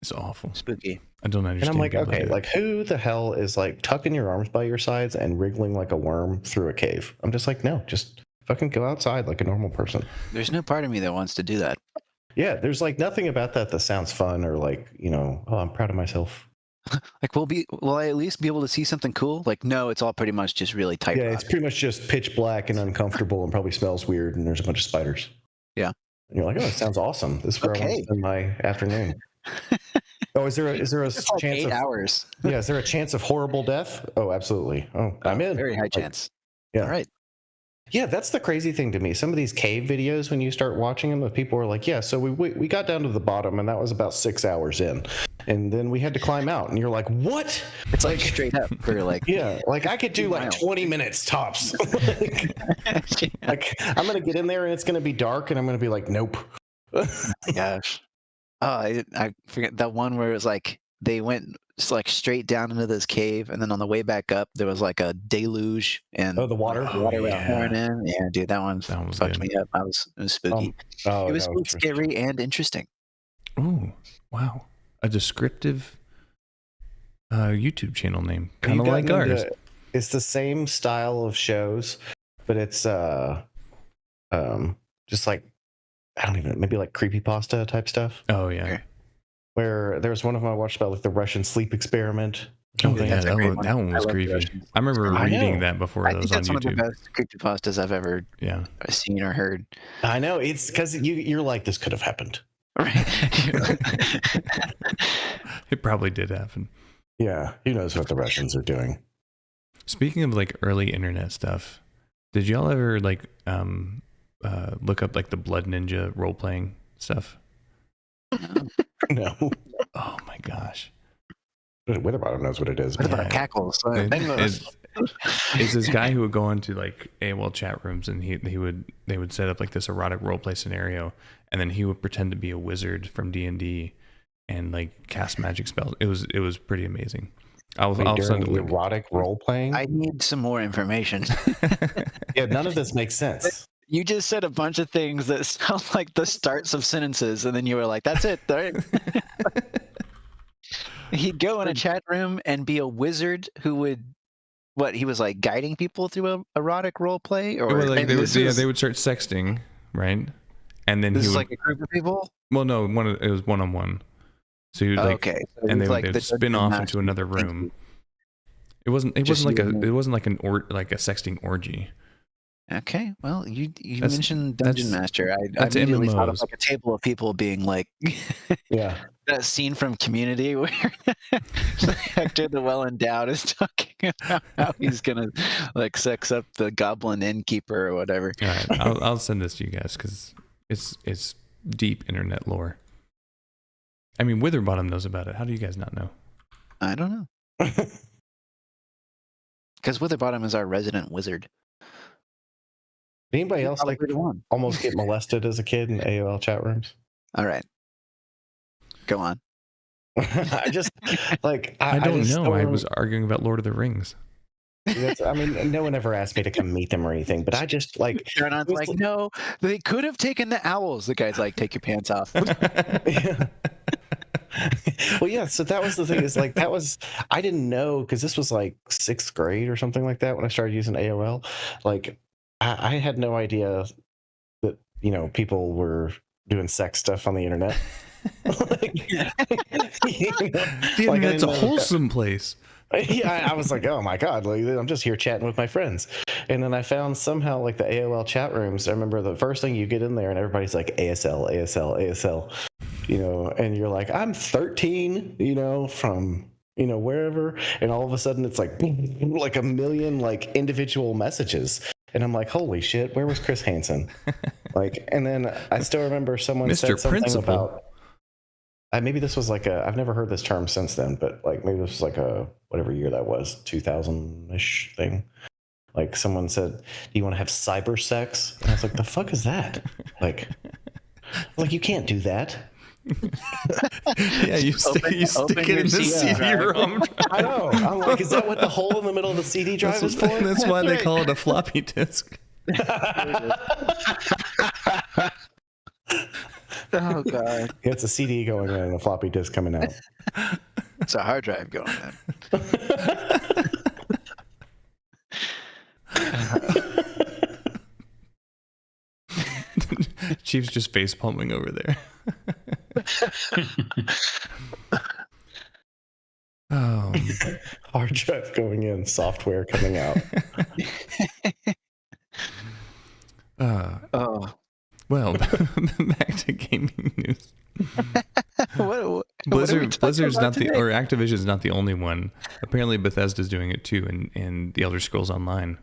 It's awful.
Spooky.
I don't understand.
And I'm like, okay, like who the hell is like tucking your arms by your sides and wriggling like a worm through a cave? I'm just like, no, just fucking go outside like a normal person.
There's no part of me that wants to do that.
Yeah, there's like nothing about that sounds fun or like, oh, I'm proud of myself.
Like, will I at least be able to see something cool? Like, no, it's all pretty much just really tight.
Yeah, it's pretty much just pitch black and uncomfortable and probably smells weird and there's a bunch of spiders.
Yeah.
And you're like, oh, it sounds awesome. This is where I want to spend my afternoon. Oh, is there a chance
like 8 hours?
Yeah, is there a chance of horrible death? Oh, absolutely. Oh, I'm in.
Very high chance.
Yeah.
All right.
Yeah, that's the crazy thing to me. Some of these cave videos, when you start watching them, people are like, yeah, so we got down to the bottom, and that was about 6 hours in. And then we had to climb out. And you're like, what?
It's like straight up. We're like,
yeah, like I could do like 20 minutes tops. like I'm going to get in there, and it's going to be dark, and I'm going to be like, nope.
Oh my gosh. Oh, I forget that one where it was like they went like straight down into this cave, and then on the way back up there was like a deluge and
the water
was pouring in. Yeah, dude, that one fucked me up. It was spooky. It was both scary and interesting.
Oh wow, a descriptive YouTube channel name, kind of like ours.
It's the same style of shows, but it's just like, I don't even, maybe like creepypasta type stuff.
Oh yeah.
Where there was one of them I watched about like the Russian sleep experiment.
Oh yeah, that one was creepy. I remember reading that before it was on YouTube.
That's one of the best creepypastas I've ever seen or heard.
I know, it's because you're like, this could have happened.
Right.
It probably did happen.
Yeah, who knows what the Russians are doing.
Speaking of like early internet stuff, did y'all ever like look up like the Blood Ninja role playing stuff?
No.
Oh my gosh.
Witherbottom knows what it is.
Witherbottom cackles.
Is this guy who would go into like AOL chat rooms, and they would set up like this erotic role play scenario, and then he would pretend to be a wizard from D&D and like cast magic spells. It was pretty amazing. I'll send
the erotic role playing.
I need some more information.
Yeah, none of this makes sense.
You just said a bunch of things that sound like the starts of sentences, and then you were like, that's it, right? He'd go in a chat room and be a wizard who would, he was like guiding people through a erotic role play? Or
like they would start sexting, right? And then
this is like a group of people?
Well, no, it was one-on-one. So he would like,
okay. So
and they would spin off into another room. It wasn't like a sexting orgy.
Okay, well, you mentioned Dungeon Master. I immediately thought of like a table of people being like,
yeah,
that scene from Community where Hector the Well Endowed is talking about how he's gonna like sex up the goblin innkeeper or whatever.
All right, I'll send this to you guys because it's deep internet lore. I mean, Witherbottom knows about it. How do you guys not know?
I don't know. Because Witherbottom is our resident wizard.
Anybody else like almost get molested as a kid in AOL chat rooms?
All right. Go on.
I just like
I don't
just
know. I was arguing about Lord of the Rings.
I mean, no one ever asked me to come meet them or anything, but I just like.
Jarnon's like, no, they could have taken the owls. The guy's like, take your pants off.
Yeah. Well, yeah. So that was the thing. Is like that was I didn't know because this was like 6th grade or something like that when I started using AOL. Like I had no idea that people were doing sex stuff on the internet.
The internet's a wholesome place.
Yeah, I was like, oh my god, like, I'm just here chatting with my friends. And then I found somehow like the AOL chat rooms. I remember the first thing you get in there and everybody's like ASL, ASL, ASL, and you're like, I'm 13, from wherever, and all of a sudden it's like a million like individual messages. And I'm like, holy shit, where was Chris Hansen? And then I still remember someone said something about maybe this was like I've never heard this term since then, but like maybe this was like a whatever year that was, 2000-ish thing. Like someone said, do you want to have cyber sex? And I was like, the fuck is that? Like you can't do that.
Yeah, you stick it in the CD-ROM drive.
I know. I'm like, is that what the hole in the middle of the CD drive is for?
That's why they call it a floppy disk.
Oh god.
It's a CD going in and a floppy disk coming out.
It's a hard drive going in.
Chief's just face palming over there. Oh,
hard drive going in, software coming out.
Well, back to gaming news. Blizzard's not or Activision's not the only one. Apparently, Bethesda's doing it too, in the Elder Scrolls Online.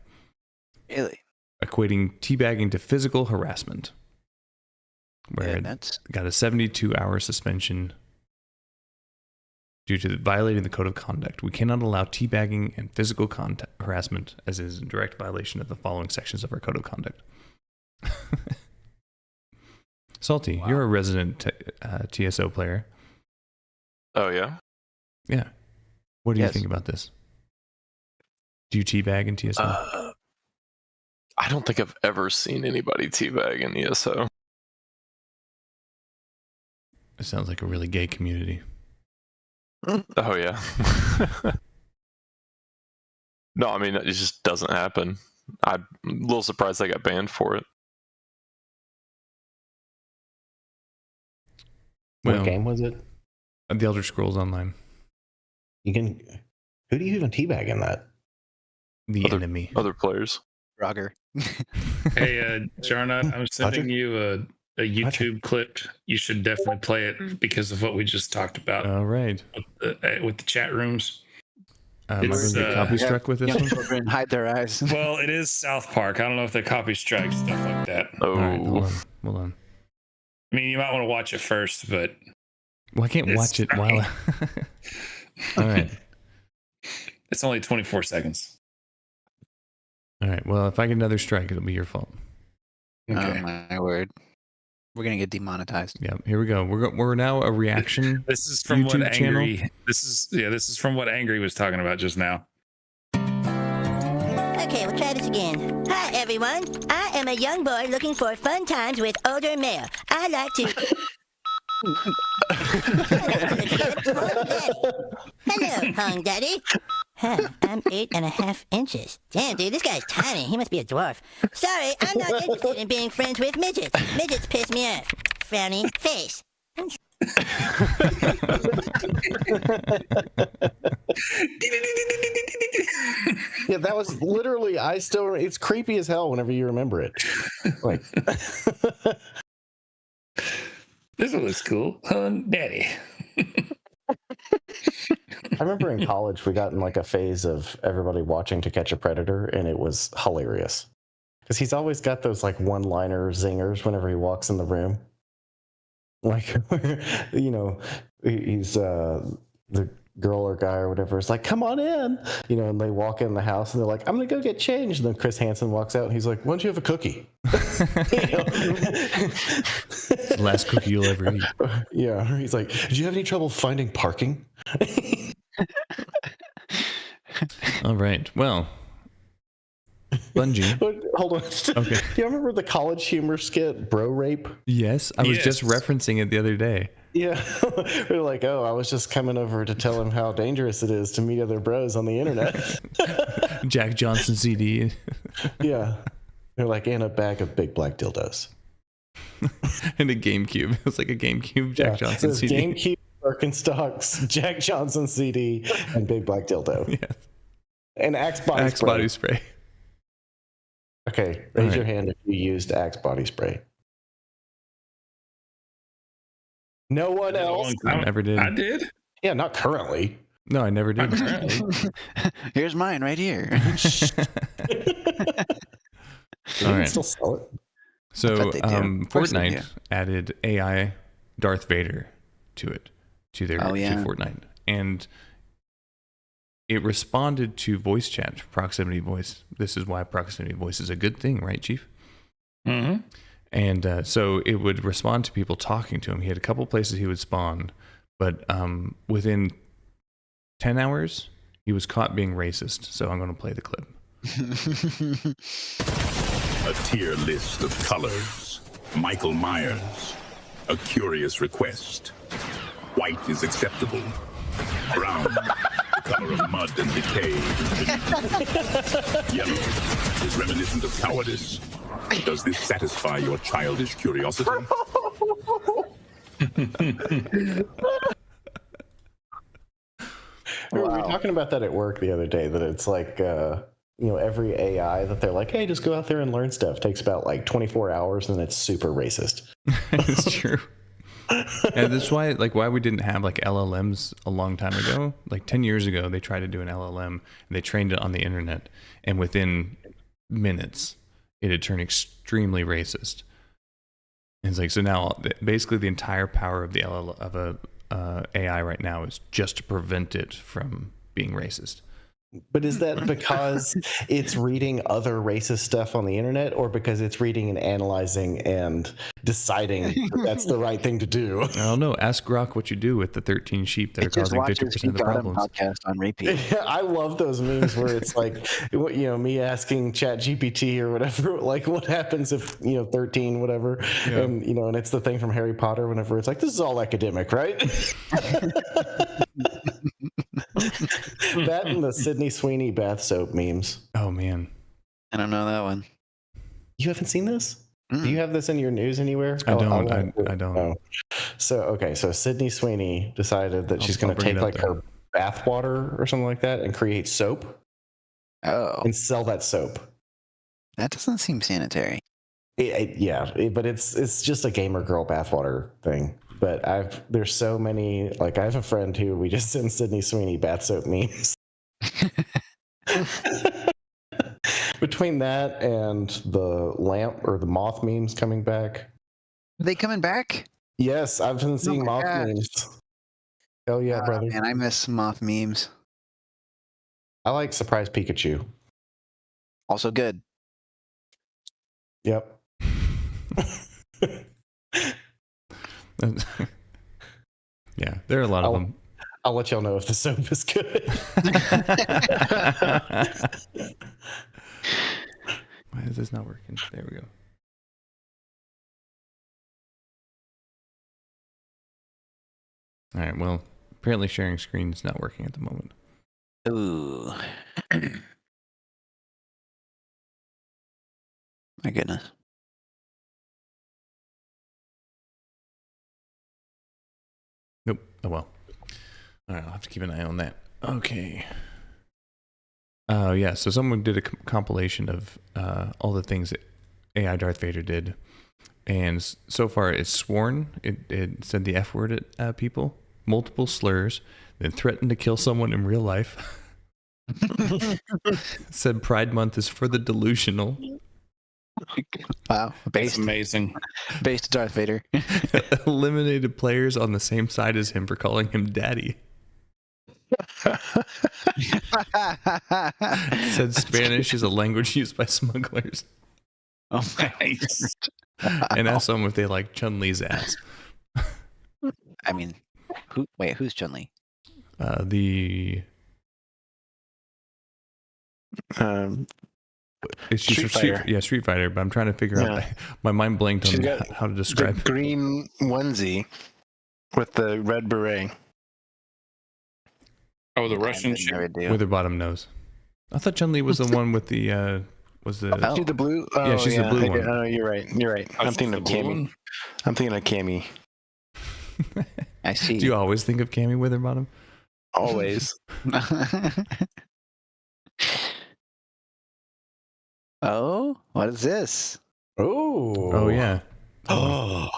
Really?
Equating teabagging to physical harassment, where it got a 72-hour suspension due to violating the code of conduct. We cannot allow teabagging and physical harassment as is in direct violation of the following sections of our code of conduct. Salty, wow. You're a resident TSO player.
Oh, yeah?
Yeah. What do you think about this? Do you teabag in TSO?
I don't think I've ever seen anybody teabag in ESO.
It sounds like a really gay community.
Oh, yeah. No, I mean, it just doesn't happen. I'm a little surprised they got banned for it.
What game was it?
The Elder Scrolls Online.
Who do you even teabag in that?
The enemy.
Other players.
Roger.
Hey, Jarnot, I'm sending you a YouTube clip. You should definitely play it because of what we just talked about.
All right.
With the chat rooms.
Am I going to get copy struck with this one?
Children hide their eyes.
Well, it is South Park. I don't know if they copy strike stuff like that.
Oh.
All right, hold on.
I mean, you might want to watch it first, but...
Well, I can't watch it while... All right.
It's only 24 seconds.
All right. Well, if I get another strike, it'll be your fault.
Okay. Oh, my word. We're going to get demonetized.
Yeah, here we go. We're now a reaction
This is from
YouTube
what Angry... Channel. This is from what Angry was talking about just now.
Okay, we'll try this again. Hi, everyone. I am a young boy looking for fun times with older male. I like to... Hello, Hung Daddy. Huh, I'm 8.5 inches. Damn, dude, this guy's tiny. He must be a dwarf. Sorry, I'm not interested in being friends with midgets. Midgets piss me off. Frowny face.
Yeah, that was literally. It's creepy as hell whenever you remember it. Like,
this one was cool, Hung Daddy.
I remember in college we got in like a phase of everybody watching To Catch a Predator, and it was hilarious because he's always got those like one-liner zingers whenever he walks in the room. Like, he's the girl or guy or whatever is like, come on in, and they walk in the house and they're like, I'm gonna go get changed. And then Chris Hansen walks out and he's like, why don't you have a cookie?
It's the last cookie you'll ever eat.
Yeah. He's like, did you have any trouble finding parking?
All right. Well, Bungie.
Hold on.
Okay.
Do you remember the College Humor skit, Bro Rape?
Yes. I was just referencing it the other day.
Yeah. We're like, oh, I was just coming over to tell him how dangerous it is to meet other bros on the internet.
Jack Johnson CD.
Yeah. They're like, in a bag of big black dildos.
And a GameCube. It was like a GameCube Jack Johnson CD.
GameCube, Birkenstocks, Jack Johnson CD, and big black dildo.
Yes.
And Axe body spray.
Body spray.
Okay, raise your hand if you used Axe body spray. No one else?
I never did.
I did.
Yeah, not currently.
No, I never did.
Here's mine right here.
All right.
Still sell it.
So
Fortnite
Fortnite added AI Darth Vader to their to Fortnite, and it responded to voice chat, proximity voice. This is why proximity voice is a good thing, right, Chief?
Mm-hmm.
And so it would respond to people talking to him. He had a couple places he would spawn, but within 10 hours, he was caught being racist. So I'm going to play the clip.
A tier list of colors. Michael Myers. A curious request. White is acceptable. Brown, the color of mud and decay. Yellow is reminiscent of cowardice. Does this satisfy your childish curiosity?
We were talking about that at work the other day, that it's like, every AI that they're like, hey, just go out there and learn stuff, takes about like 24 hours and it's super racist.
It's true. And that's why we didn't have like LLMs a long time ago. Like 10 years ago, they tried to do an LLM and they trained it on the internet, and within minutes, it had turned extremely racist. And it's like, so now basically the entire power of AI right now is just to prevent it from being racist.
But is that because it's reading other racist stuff on the internet, or because it's reading and analyzing and deciding that that's the right thing to do?
I don't know. Ask Grok what you do with the 13 sheep that are causing 50% of the problems.
Podcast on repeat.
I love those memes where it's like, me asking ChatGPT or whatever, like, what happens if 13 whatever, and and it's the thing from Harry Potter whenever it's like, this is all academic, right? That and the Sydney Sweeney bath soap memes.
Oh man,
I don't know that one.
You haven't seen this? Do you have this in your news anywhere?
I don't. I don't.
Oh. So Sydney Sweeney decided that she's going to take like her bath water or something like that and create soap.
Oh,
and sell that soap.
That doesn't seem sanitary.
But it's just a gamer girl bathwater thing. But there's so many, like I have a friend who we just send Sydney Sweeney bath soap memes. Between that and the lamp or the moth memes coming back.
Are they coming back?
Yes, I've been seeing moth memes. Hell yeah, brother.
Man, I miss moth memes.
I like Surprise Pikachu.
Also good.
Yep.
Yeah, there are a lot of them.
I'll let y'all know if the soap is good.
Why is this not working? There we go. All right, well, apparently sharing screen is not working at the moment.
Ooh. My goodness.
Nope. Oh, well. All right, I'll have to keep an eye on that. Okay. Yeah, so someone did a compilation of all the things that AI Darth Vader did. And so far, it's sworn. It said the F word at people, multiple slurs, then threatened to kill someone in real life. Said Pride Month is for the delusional.
Wow.
That's amazing.
Based Darth Vader.
Eliminated players on the same side as him for calling him daddy. It said Spanish is a language used by smugglers.
Oh my
Nice.
And asked them if they like Chun-Li's ass.
I mean, who's Chun-Li?
The she's
Street Fighter.
Yeah, Street Fighter. But I'm trying to figure out. My mind blanked
She's
on
got
how to
The
describe.
green onesie with the red beret.
Oh, the Russian
I
chick.
never do.
With her bottom nose. I thought Chun-Li was the one with the was the
Oh.
She's the blue.
Yeah, she's the blue one.
Oh, you're right. You're right.
Oh,
I'm
she's
thinking
the
of
blue
Cammy.
one?
I'm thinking of Cammy.
I see.
Do you always think of Cammy with her bottom?
Always.
Oh, what is this?
Oh.
Oh yeah.
Oh.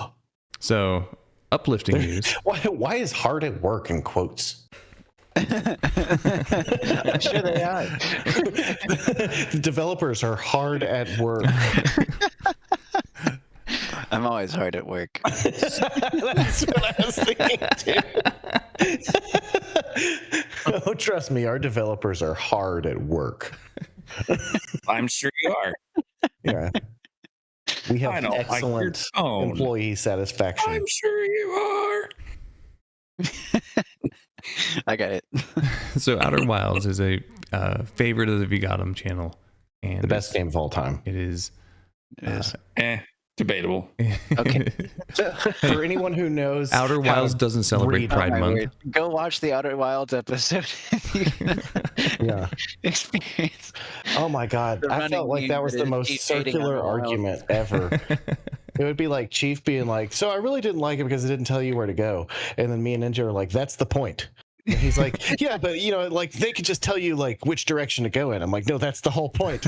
So uplifting news.
Why is hard at work in quotes?
I'm sure they are.
The developers are hard at work.
I'm always hard at work.
That's what I was thinking too. Oh, trust me, our developers are hard at work.
I'm sure you are.
Yeah. We
I
have
don't like your
excellent
tone.
employee satisfaction.
I'm sure you are.
I got it.
So Outer Wilds is a favorite of the VGotM channel, and
The best game of all time.
It is.
Debatable.
Okay.
For anyone who knows,
Outer
how
Wilds
to
doesn't celebrate
read-
Pride
Oh my
Month.
word. Go watch the Outer Wilds episode.
Yeah.
Experience.
Oh my God.
The
I
running
felt like
meme
that was
that
the
is
most
Chief hating
circular
Outer Wilds.
argument ever. It would be like Chief being like, so I really didn't like it because it didn't tell you where to go. And then me and Ninja are like, that's the point. And he's like, yeah, but you know, like they could just tell you like which direction to go in. I'm like, no, that's the whole point.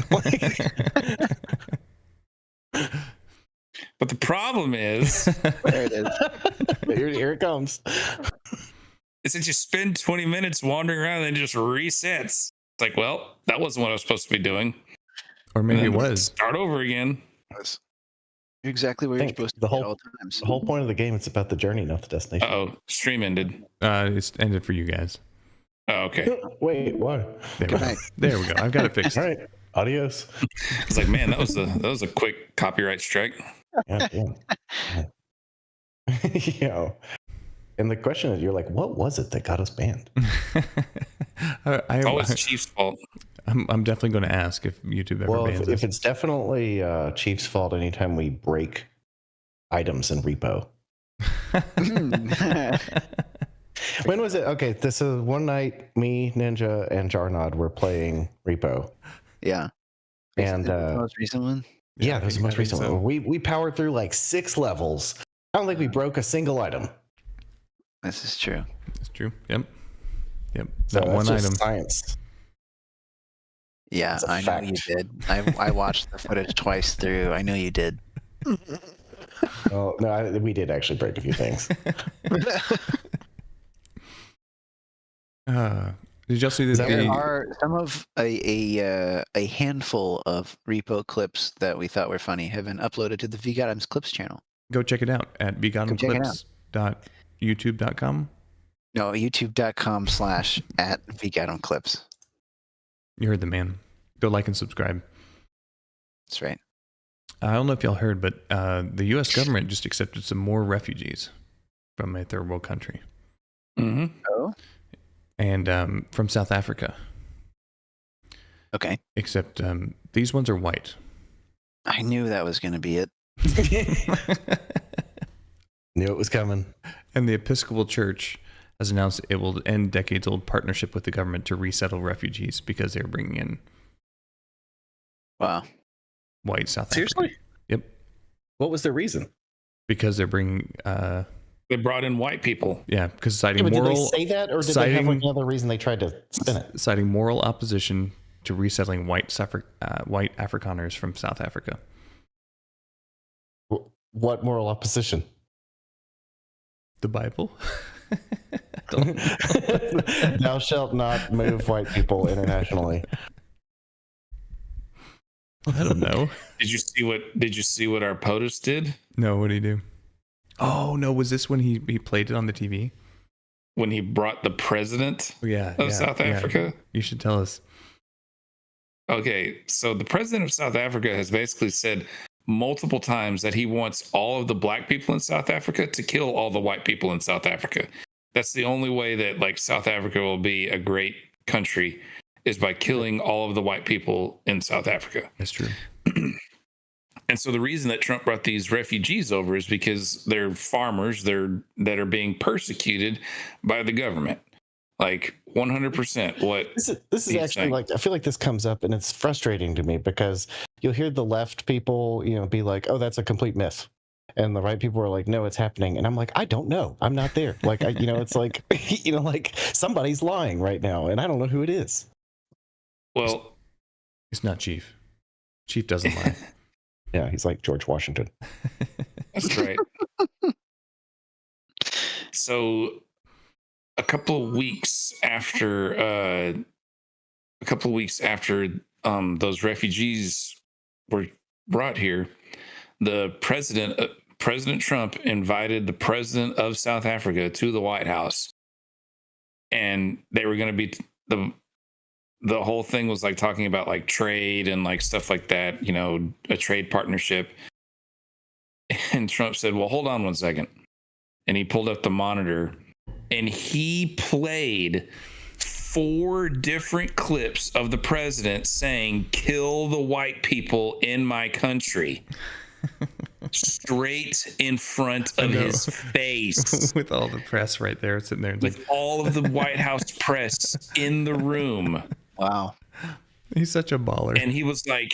But the problem is,
There it is.
Here it comes.
is that you spend 20 minutes wandering around and it just resets. It's like, well, that wasn't what I was supposed to be doing.
Or maybe it
And then
was.
Start over again.
You're exactly where you're
Think
supposed to
the
be
whole-
at all times.
The whole point of the game is about the journey, not the destination.
Uh-oh. Stream ended.
It's ended for you guys.
Oh, okay.
Wait, what?
There we
Good
go.
night.
There we go. I've got it fixed.
All right. Adios.
I was like, man, that was a quick copyright strike.
Yeah. Yeah. And the question is, you're like, what was it that got us banned?
It's always Chief's fault.
I'm definitely going to ask if YouTube ever
Well,
bans
if
it.
it's definitely Chief's fault anytime we break items in repo. When was it? Okay, this is one night. Me, Ninja, and Jarnod were playing repo.
Yeah.
And
the most recent one.
yeah, that was the most
I think
recent
so.
one. We powered through like 6 levels. I don't think we broke a single item.
This is true.
It's true. Yep.
So
That
that's
one
just
item.
science.
Yeah,
It's a
I know you
fact.
did. I watched the footage twice through. I know you did.
Oh no, we did actually break a few things.
Did y'all see this?
There are some of a handful of repo clips that we thought were funny have been uploaded to the VGotM's Clips channel.
Go check it out at
check it out.
begottemclips.youtube.com.
No, youtube.com/@VGotMClips.
You heard the man. Go like and subscribe.
That's right.
I don't know if y'all heard, but the U.S. government just accepted some more refugees from a third world country,
Mm-hmm.
Oh,
and from South Africa.
okay.
Except these ones are white.
I knew that was going to be it.
Knew it was coming.
And the Episcopal Church has announced it will end decades-old partnership with the government to resettle refugees because they're bringing in
Wow.
white South
Seriously?
Africans. Yep.
What was the reason?
Because they're bringing,
They brought in white people.
because citing
Did they
moral,
say that, or did they have
citing-
like another reason they tried to spin it?
citing moral opposition to resettling white Afrikaners from South Africa.
What moral opposition?
The Bible.
Thou shalt not move white people internationally.
I don't know.
Did you see what our POTUS did?
No, what did he do? Oh no, was this when he played it on the TV?
when he brought the president of South Africa?
You should tell us.
Okay, so the president of South Africa has basically said multiple times that he wants all of the black people in South Africa to kill all the white people in South Africa. That's the only way that like South Africa will be a great country, is by killing all of the white people in South Africa.
That's true.
And so the reason that Trump brought these refugees over is because they're farmers that are being persecuted by the government. Like 100% what
this is actually
saying.
like, I feel like this comes up and it's frustrating to me because you'll hear the left people, be like, oh, that's a complete myth. And the right people are like, no, it's happening. And I'm like, I don't know. I'm not there. Like, it's like, like somebody's lying right now and I don't know who it is.
Well,
it's not Chief. Chief doesn't lie.
Yeah, he's like George Washington.
That's right. So a couple of weeks after those refugees were brought here, the President Trump invited the president of South Africa to the White House, and they were going to be the whole thing was like talking about like trade and like stuff like that, a trade partnership. And Trump said, well, hold on one second. And he pulled up the monitor and he played 4 different clips of the president saying, kill the white people in my country. Straight in front of his face.
With all the press right there sitting there.
With all of the White House press in the room.
Wow.
He's such a baller.
And he was like,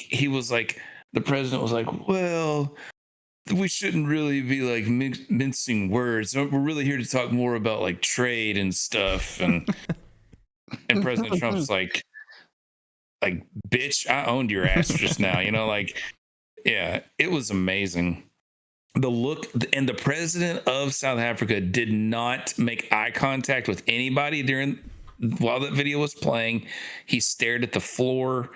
the president was like, well, we shouldn't really be like mincing words. We're really here to talk more about like trade and stuff. And President Trump's like, bitch, I owned your ass just now. Yeah, it was amazing. The look, and the president of South Africa did not make eye contact with anybody while that video was playing. He stared at the floor,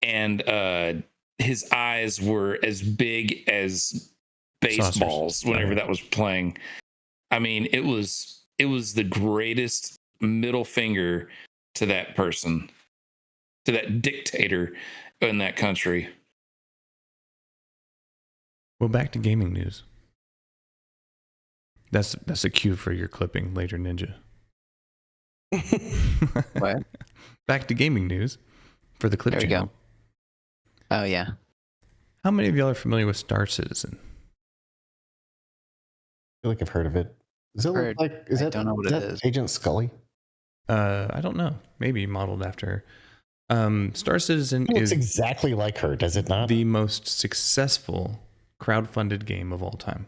and his eyes were as big as baseballs whenever that was playing. I mean, it was the greatest middle finger to that person, to that dictator in that country.
Well, back to gaming news. That's a cue for your clipping later, Ninja.
What?
Back to gaming news for the clip
there
channel.
Go. Oh, yeah.
How many of y'all are familiar with Star Citizen?
I feel like I've heard of it. Does it look like, I don't know what it is. Agent Scully?
I don't know. Maybe modeled after her. Star Citizen is
exactly like her, does it not?
The most successful crowdfunded game of all time,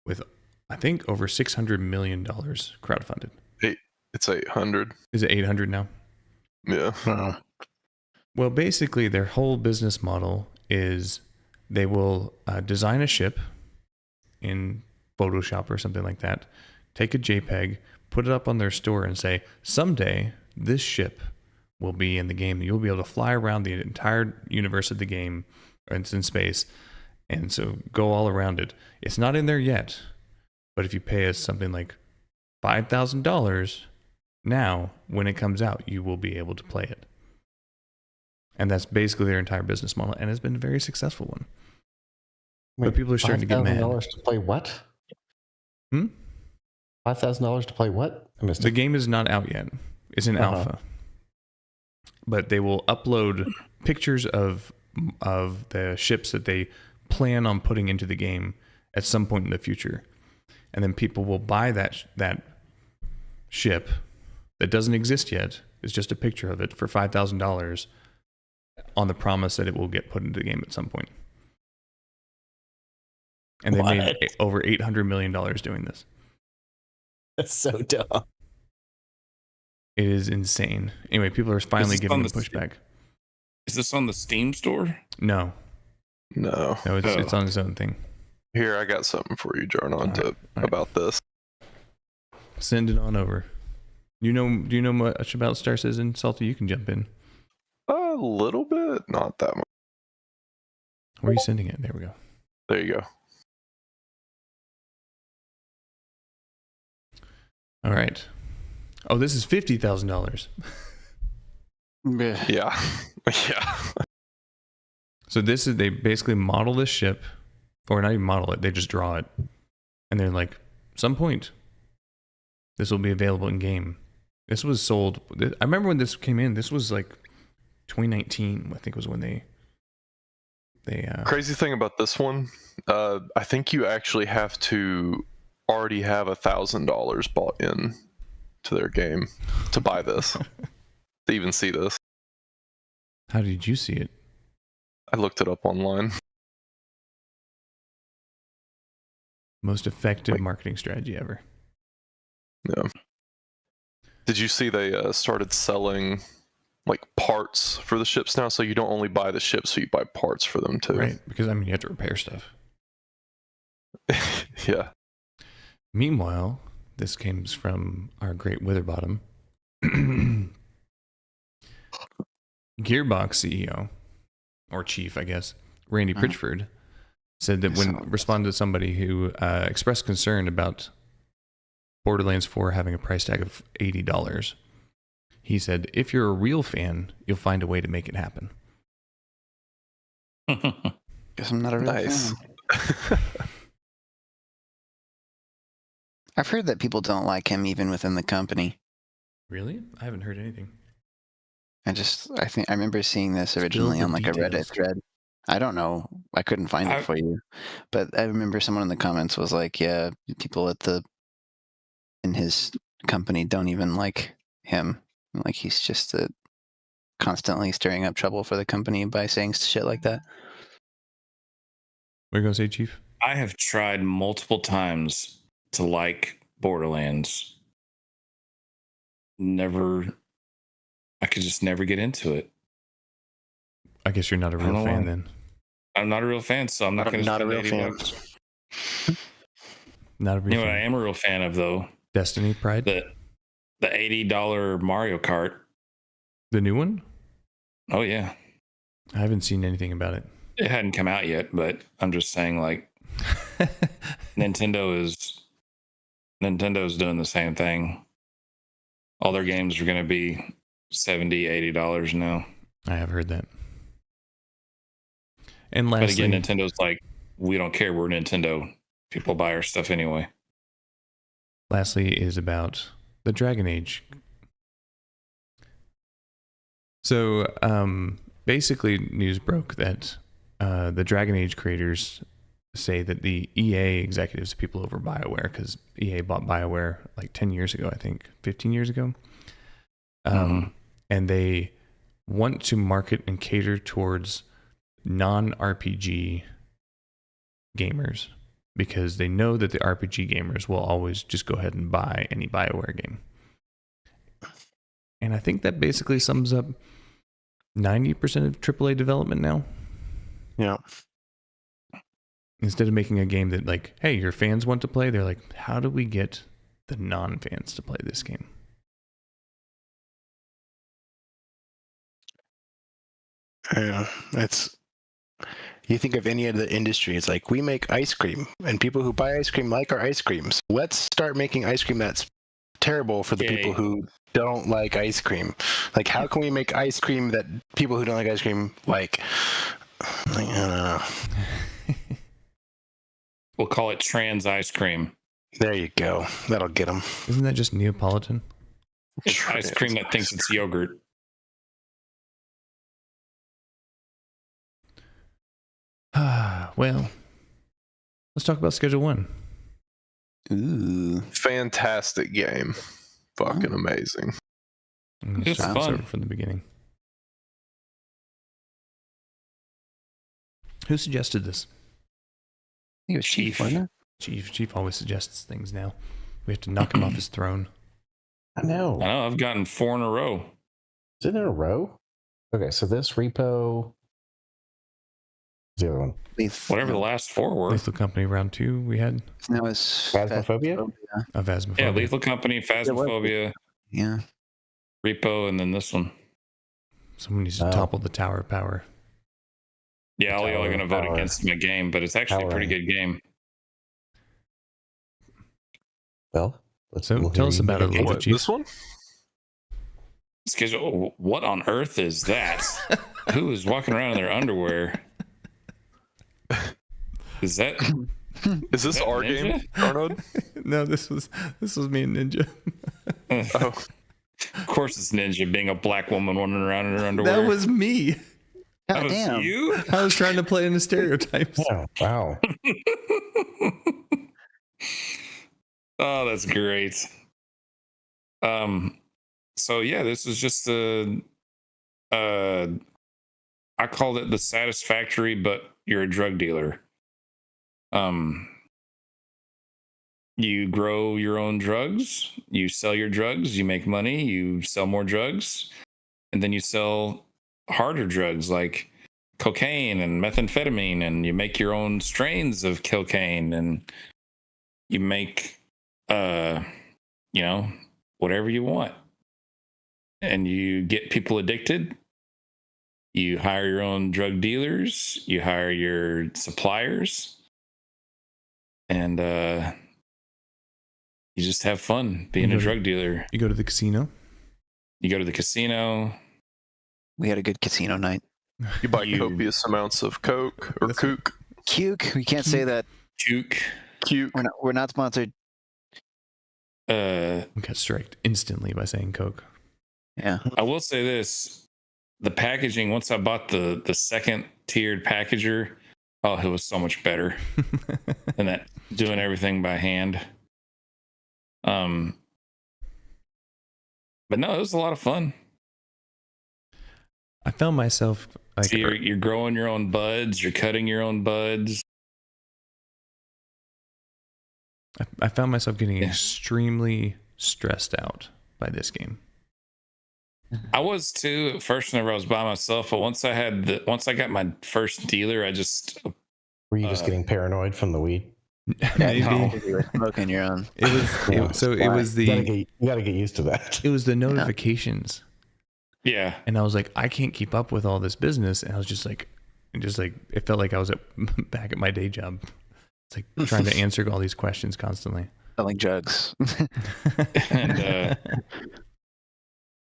with I think over $600 million crowdfunded.
It's 800.
Is it 800 now?
Yeah.
Uh-huh.
Well, basically, their whole business model is they will design a ship in Photoshop or something like that, take a JPEG, put it up on their store, and say, someday this ship will be in the game. You'll be able to fly around the entire universe of the game, or it's in space. And so go all around it. It's not in there yet, but if you pay us something like $5,000 now, when it comes out, you will be able to play it. And that's basically their entire business model, and it's been a very successful one.
Wait,
but people are starting to get mad.
$5,000 to play what? $5,000 to play what? I missed it.
The game is not out yet. It's in alpha. But they will upload pictures of the ships that they plan on putting into the game at some point in the future, and then people will buy that ship that doesn't exist yet. It's just a picture of it for $5,000 on the promise that it will get put into the game at some point. And they made over $800 million doing this.
That's so dumb.
It is insane. Anyway, people are finally giving them pushback.
Is this on the Steam store?
No, it's on its own thing.
Here, I got something for you, Jarnon, about this.
Send it on over. Do you know much about Star Citizen? Salty, you can jump in.
A little bit, not that much.
Where are you sending it? There we go.
There you go.
All right. Oh, this is $50,000.
Yeah. Yeah.
So this is, they basically model this ship, or not even model it, they just draw it. And they're like, some point, this will be available in game. This was sold. I remember when this came in, this was like 2019, I think was when they
Crazy thing about this one, I think you actually have to already have $1,000 bought in to their game to buy this, to even see this.
How did you see it?
I looked it up online.
Most effective marketing strategy ever.
Yeah. Did you see they started selling like parts for the ships now? So you don't only buy the ships, so you buy parts for them too.
Right, because I mean you have to repair stuff.
Yeah.
Meanwhile, this comes from our great Witherbottom. Gearbox CEO, or chief, I guess, Randy Pritchford, said that when responded to somebody who expressed concern about Borderlands 4 having a price tag of $80, he said, if you're a real fan, you'll find a way to make it happen.
Guess I'm not a real fan. I've heard that people don't like him even within the company.
Really? I haven't heard anything.
I think I remember seeing this originally on like a Reddit thread. I don't know. I couldn't find it for you. But I remember someone in the comments was like, yeah, people in his company don't even like him. Like he's just constantly stirring up trouble for the company by saying shit like that.
What are you going to say, Chief?
I have tried multiple times to like Borderlands. I could just never get into it.
I guess you're not a real fan then.
I'm not a real fan, so I'm not going to spend $80.
Not a real fan.
You know what I am a real fan of, though?
Destiny Pride?
The $80 Mario Kart.
The new one?
Oh, yeah.
I haven't seen anything about it.
It hadn't come out yet, but I'm just saying, like, Nintendo's doing the same thing. All their games are going to be $70, $80 now.
I have heard that. And lastly,
but again, Nintendo's like, we don't care. We're Nintendo. People buy our stuff anyway.
Lastly is about the Dragon Age. So basically, news broke that the Dragon Age creators say that the EA executives, people over BioWare, because EA bought BioWare like 10 years ago, I think, 15 years ago. And they want to market and cater towards non-RPG gamers because they know that the RPG gamers will always just go ahead and buy any BioWare game. And I think that basically sums up 90% of AAA development now.
Yeah.
Instead of making a game that like, hey, your fans want to play, they're like, how do we get the non-fans to play this game?
Yeah, you think of any of the industry, it's like we make ice cream and people who buy ice cream like our ice cream. So let's start making ice cream that's terrible for the people who don't like ice cream. Like, how can we make ice cream that people who don't like ice cream like I don't know.
We'll call it trans ice cream.
There you go. That'll get them.
Isn't that just Neapolitan?
It's ice cream that thinks it's yogurt.
Well, let's talk about Schedule 1.
Ooh.
Fantastic game. Fucking amazing.
It's fun.
From the beginning. Who suggested this?
I think it was Chief, wasn't it?
Chief always suggests things now. We have to knock him off his throne.
I know.
I've gotten 4 in a row.
Is it in a row? Okay, so this repo. The other one.
Whatever the last 4 were.
Lethal Company round 2 we had.
No, it's
Phasmophobia?
Phasmophobia.
Yeah, Lethal Company, Phasmophobia.
Yeah.
Repo, and then this one.
Someone needs to topple the Tower of Power.
Yeah, all y'all are going to vote against my game, but it's actually a pretty good game.
Well,
So tell us about it a little bit, Chief.
This one?
Schedule. What on earth is that? Who is walking around in their underwear? Is that?
Is this our game, Arnold?
No, this was me and Ninja.
Oh. Of course, it's Ninja being a black woman wandering around in her underwear.
That was me.
That was you?
I was trying to play in the stereotypes.
Oh, wow.
Oh, that's great. So yeah, this is just I called it the Satisfactory, but you're a drug dealer. You grow your own drugs, you sell your drugs, you make money, you sell more drugs, and then you sell harder drugs like cocaine and methamphetamine, and you make your own strains of cocaine, and you make whatever you want, and you get people addicted. You hire your own drug dealers, you hire your suppliers, and you just have fun being a drug dealer.
You go to the casino.
We had a
good casino night.
You buy copious amounts of Coke or Kook.
Cuke. We can't say that.
Juke.
We're not sponsored.
We got striked instantly by saying Coke.
Yeah.
I will say this: the packaging. Once I bought the second tiered packager, oh, it was so much better than that doing everything by hand. But no, it was a lot of fun.
I found myself like
so you're growing your own buds, you're cutting your own buds.
I found myself getting extremely stressed out by this game.
I was too at first whenever I was by myself, but once I got my first dealer, I just
were you just getting paranoid from the weed?
Maybe
you were smoking your own.
It was
you gotta get used to that.
It was the notifications.
Yeah.
And I was like, I can't keep up with all this business, and I was just like it felt like I was back at my day job. It's like trying to answer all these questions constantly.
Selling drugs.
And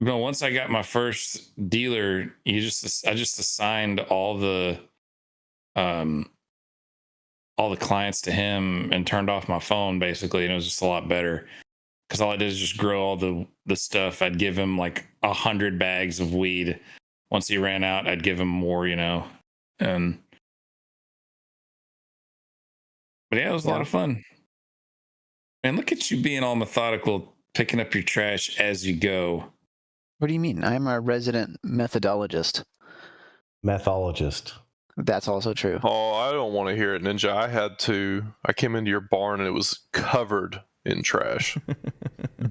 once I got my first dealer, I just assigned all the clients to him and turned off my phone basically, and it was just a lot better because all I did is just grow all the stuff. I'd give him like 100 bags of weed. Once he ran out, I'd give him more, and but yeah, it was a lot of fun. Man, look at you being all methodical, picking up your trash as you go.
What do you mean? I'm a resident methodologist.
Methologist.
That's also true.
Oh, I don't want to hear it, Ninja. I came into your barn and it was covered in trash.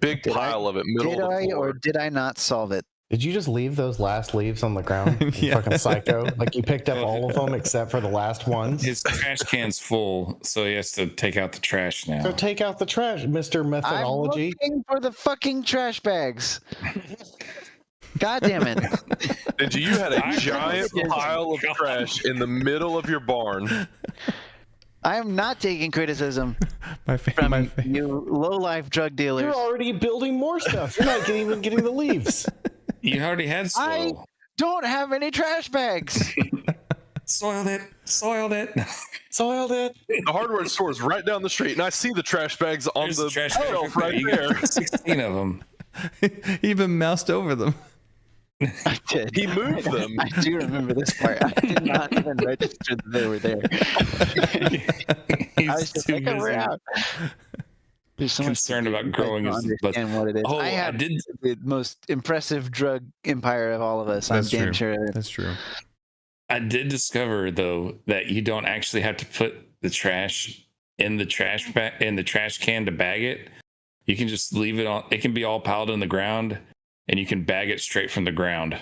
Big pile of it, middle of the floor.
Or did I not solve it?
Did you just leave those last leaves on the ground?
Yeah.
Fucking psycho. Like you picked up all of them except for the last ones.
His trash can's full, so he has to take out the trash now.
So take out the trash, Mr. Methodology.
I'm looking for the fucking trash bags. God damn it.
Ninja, you had a giant pile of trash in the middle of your barn.
I am not taking criticism from you low-life drug dealers.
You're already building more stuff. You're not even getting the leaves.
You already had soil.
I don't have any trash bags.
Soiled it.
The hardware store is right down the street, and I see the trash bags on
There's
the
trash
shelf
bags
right there.
16 of them.
He even moused over them.
I did.
He moved them.
I do remember this part. I did not even register that they were there. I was just like, we're out. There's so
concerned about growing his butt.
And what it is.
Oh,
I have the most impressive drug empire of all of us.
That's
I'm damn
true.
sure.
That's true.
I did discover though that you don't actually have to put the trash in the trash can to bag it. You can just leave it on. It can be all piled in the ground, and you can bag it straight from the ground.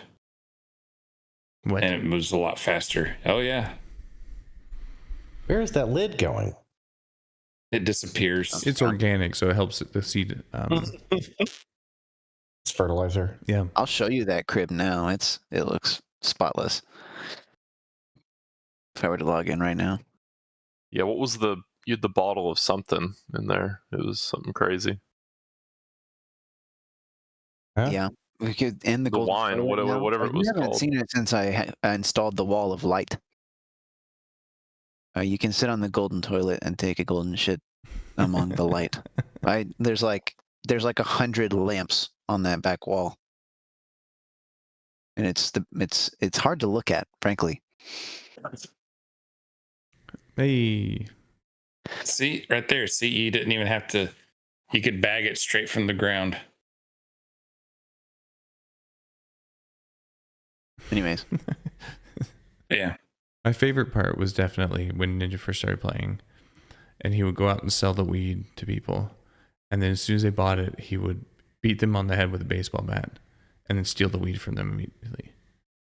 What?
And it moves a lot faster. Oh yeah.
Where is that lid going?
It disappears.
It's organic, so it helps the seed.
It's fertilizer.
Yeah.
I'll show you that crib now. It looks spotless. If I were to log in right now.
Yeah, what was you had the bottle of something in there. It was something crazy.
Huh?
Yeah, we could end the
The
golden
wine,
toilet now.
whatever it
You
was
haven't
called.
seen it since I installed the wall of light. You can sit on the golden toilet and take a golden shit among the light. There's like 100 lamps on that back wall, and it's hard to look at, frankly.
Hey,
See, right there. See, you didn't even have to. You could bag it straight from the ground.
Anyways,
Yeah.
my favorite part was definitely when Ninja first started playing, and he would go out and sell the weed to people, and then as soon as they bought it, he would beat them on the head with a baseball bat, and then steal the weed from them immediately.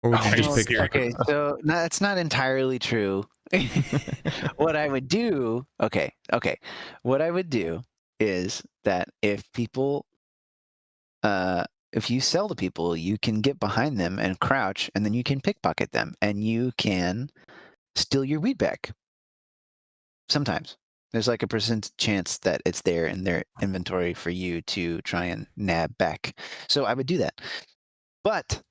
Or would you
Oh,
just
are
pick
you
it up?
okay, so that's not entirely true. What I would do, okay, what I would do is that if you sell to people, you can get behind them and crouch, and then you can pickpocket them, and you can steal your weed back. Sometimes there's like a percent chance that it's there in their inventory for you to try and nab back. So I would do that. But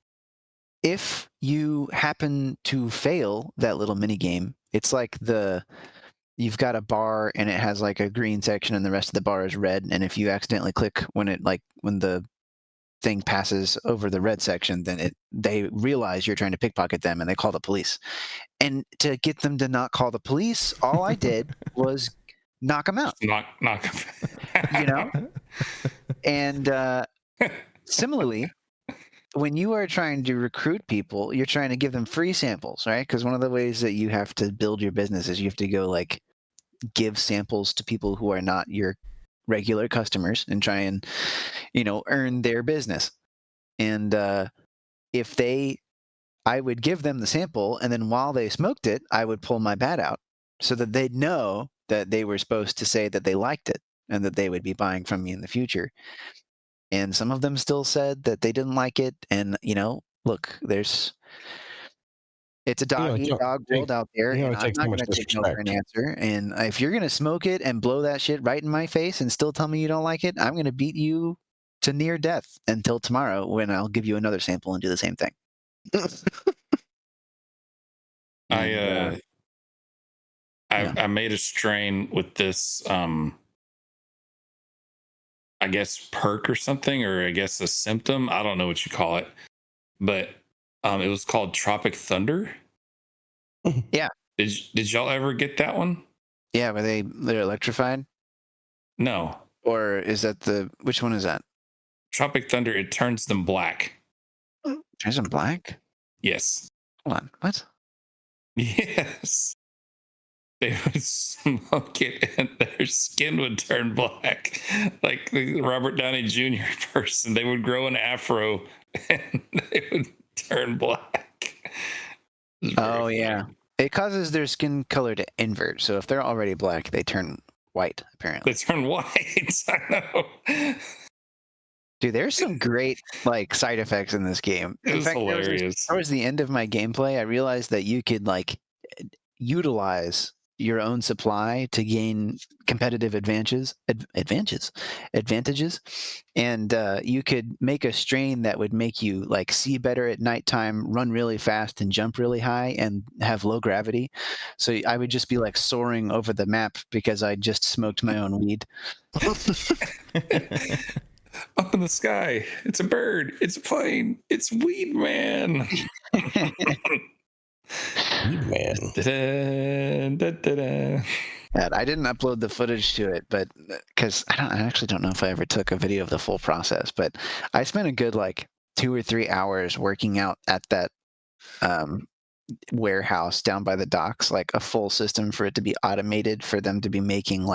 if you happen to fail that little mini game, it's like you've got a bar and it has like a green section and the rest of the bar is red, and if you accidentally click when the thing passes over the red section, then they realize you're trying to pickpocket them and they call the police. And to get them to not call the police, all I did was knock them out.
Knock.
You know? And similarly, when you are trying to recruit people, you're trying to give them free samples, right? Because one of the ways that you have to build your business is you have to go like give samples to people who are not your regular customers and try and, earn their business. And I would give them the sample, and then while they smoked it, I would pull my bat out so that they'd know that they were supposed to say that they liked it and that they would be buying from me in the future. And some of them still said that they didn't like it. And, look, it's a dog eat dog world out there, and I'm not going to take no for an answer. And if you're going to smoke it and blow that shit right in my face and still tell me you don't like it, I'm going to beat you to near death until tomorrow when I'll give you another sample and do the same thing.
I made a strain with this I guess perk or something, or I guess a symptom. I don't know what you call it, but it was called Tropic Thunder.
Yeah.
Did y'all ever get that one?
Yeah, they're electrified?
No.
Or is that which one is that?
Tropic Thunder, it turns them black.
Turns them black?
Yes.
Hold on, what?
Yes. They would smoke it and their skin would turn black. Like the Robert Downey Jr. person. They would grow an afro and they would turn black.
Oh, yeah. It causes their skin color to invert. So if they're already black, they turn white, apparently.
They turn white. I know.
Dude, there's some great side effects in this game.
In fact, hilarious.
Towards the end of my gameplay, I realized that you could utilize your own supply to gain competitive advantages, and you could make a strain that would make you see better at nighttime, run really fast, and jump really high, and have low gravity. So I would just be soaring over the map because I just smoked my own weed.
Up in the sky, it's a bird, it's a plane, it's Weed Man.
Man.
I didn't upload the footage to it, but because I actually don't know if I ever took a video of the full process. But I spent a good 2 or 3 hours working out at that warehouse down by the docks, a full system for it to be automated, for them to be making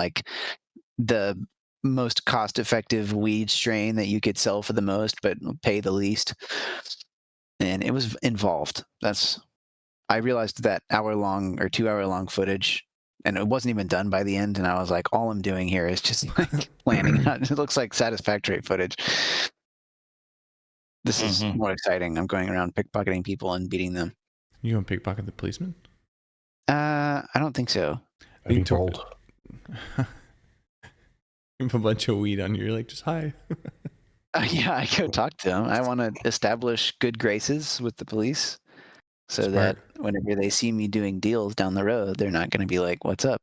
the most cost-effective weed strain that you could sell for the most, but pay the least. And it was involved. I realized that 1-hour-long or 2-hour-long footage, and it wasn't even done by the end. And I was like, all I'm doing here is just planning out. It looks like satisfactory footage. This is more exciting. I'm going around pickpocketing people and beating them.
You gonna pickpocket the policeman?
I don't think so.
Be told.
You have a bunch of weed on you. You're like, just hi.
Yeah, I go talk to them. I want to establish good graces with the police so
Smart.
that whenever they see me doing deals down the road, they're not going to be like, "What's up?"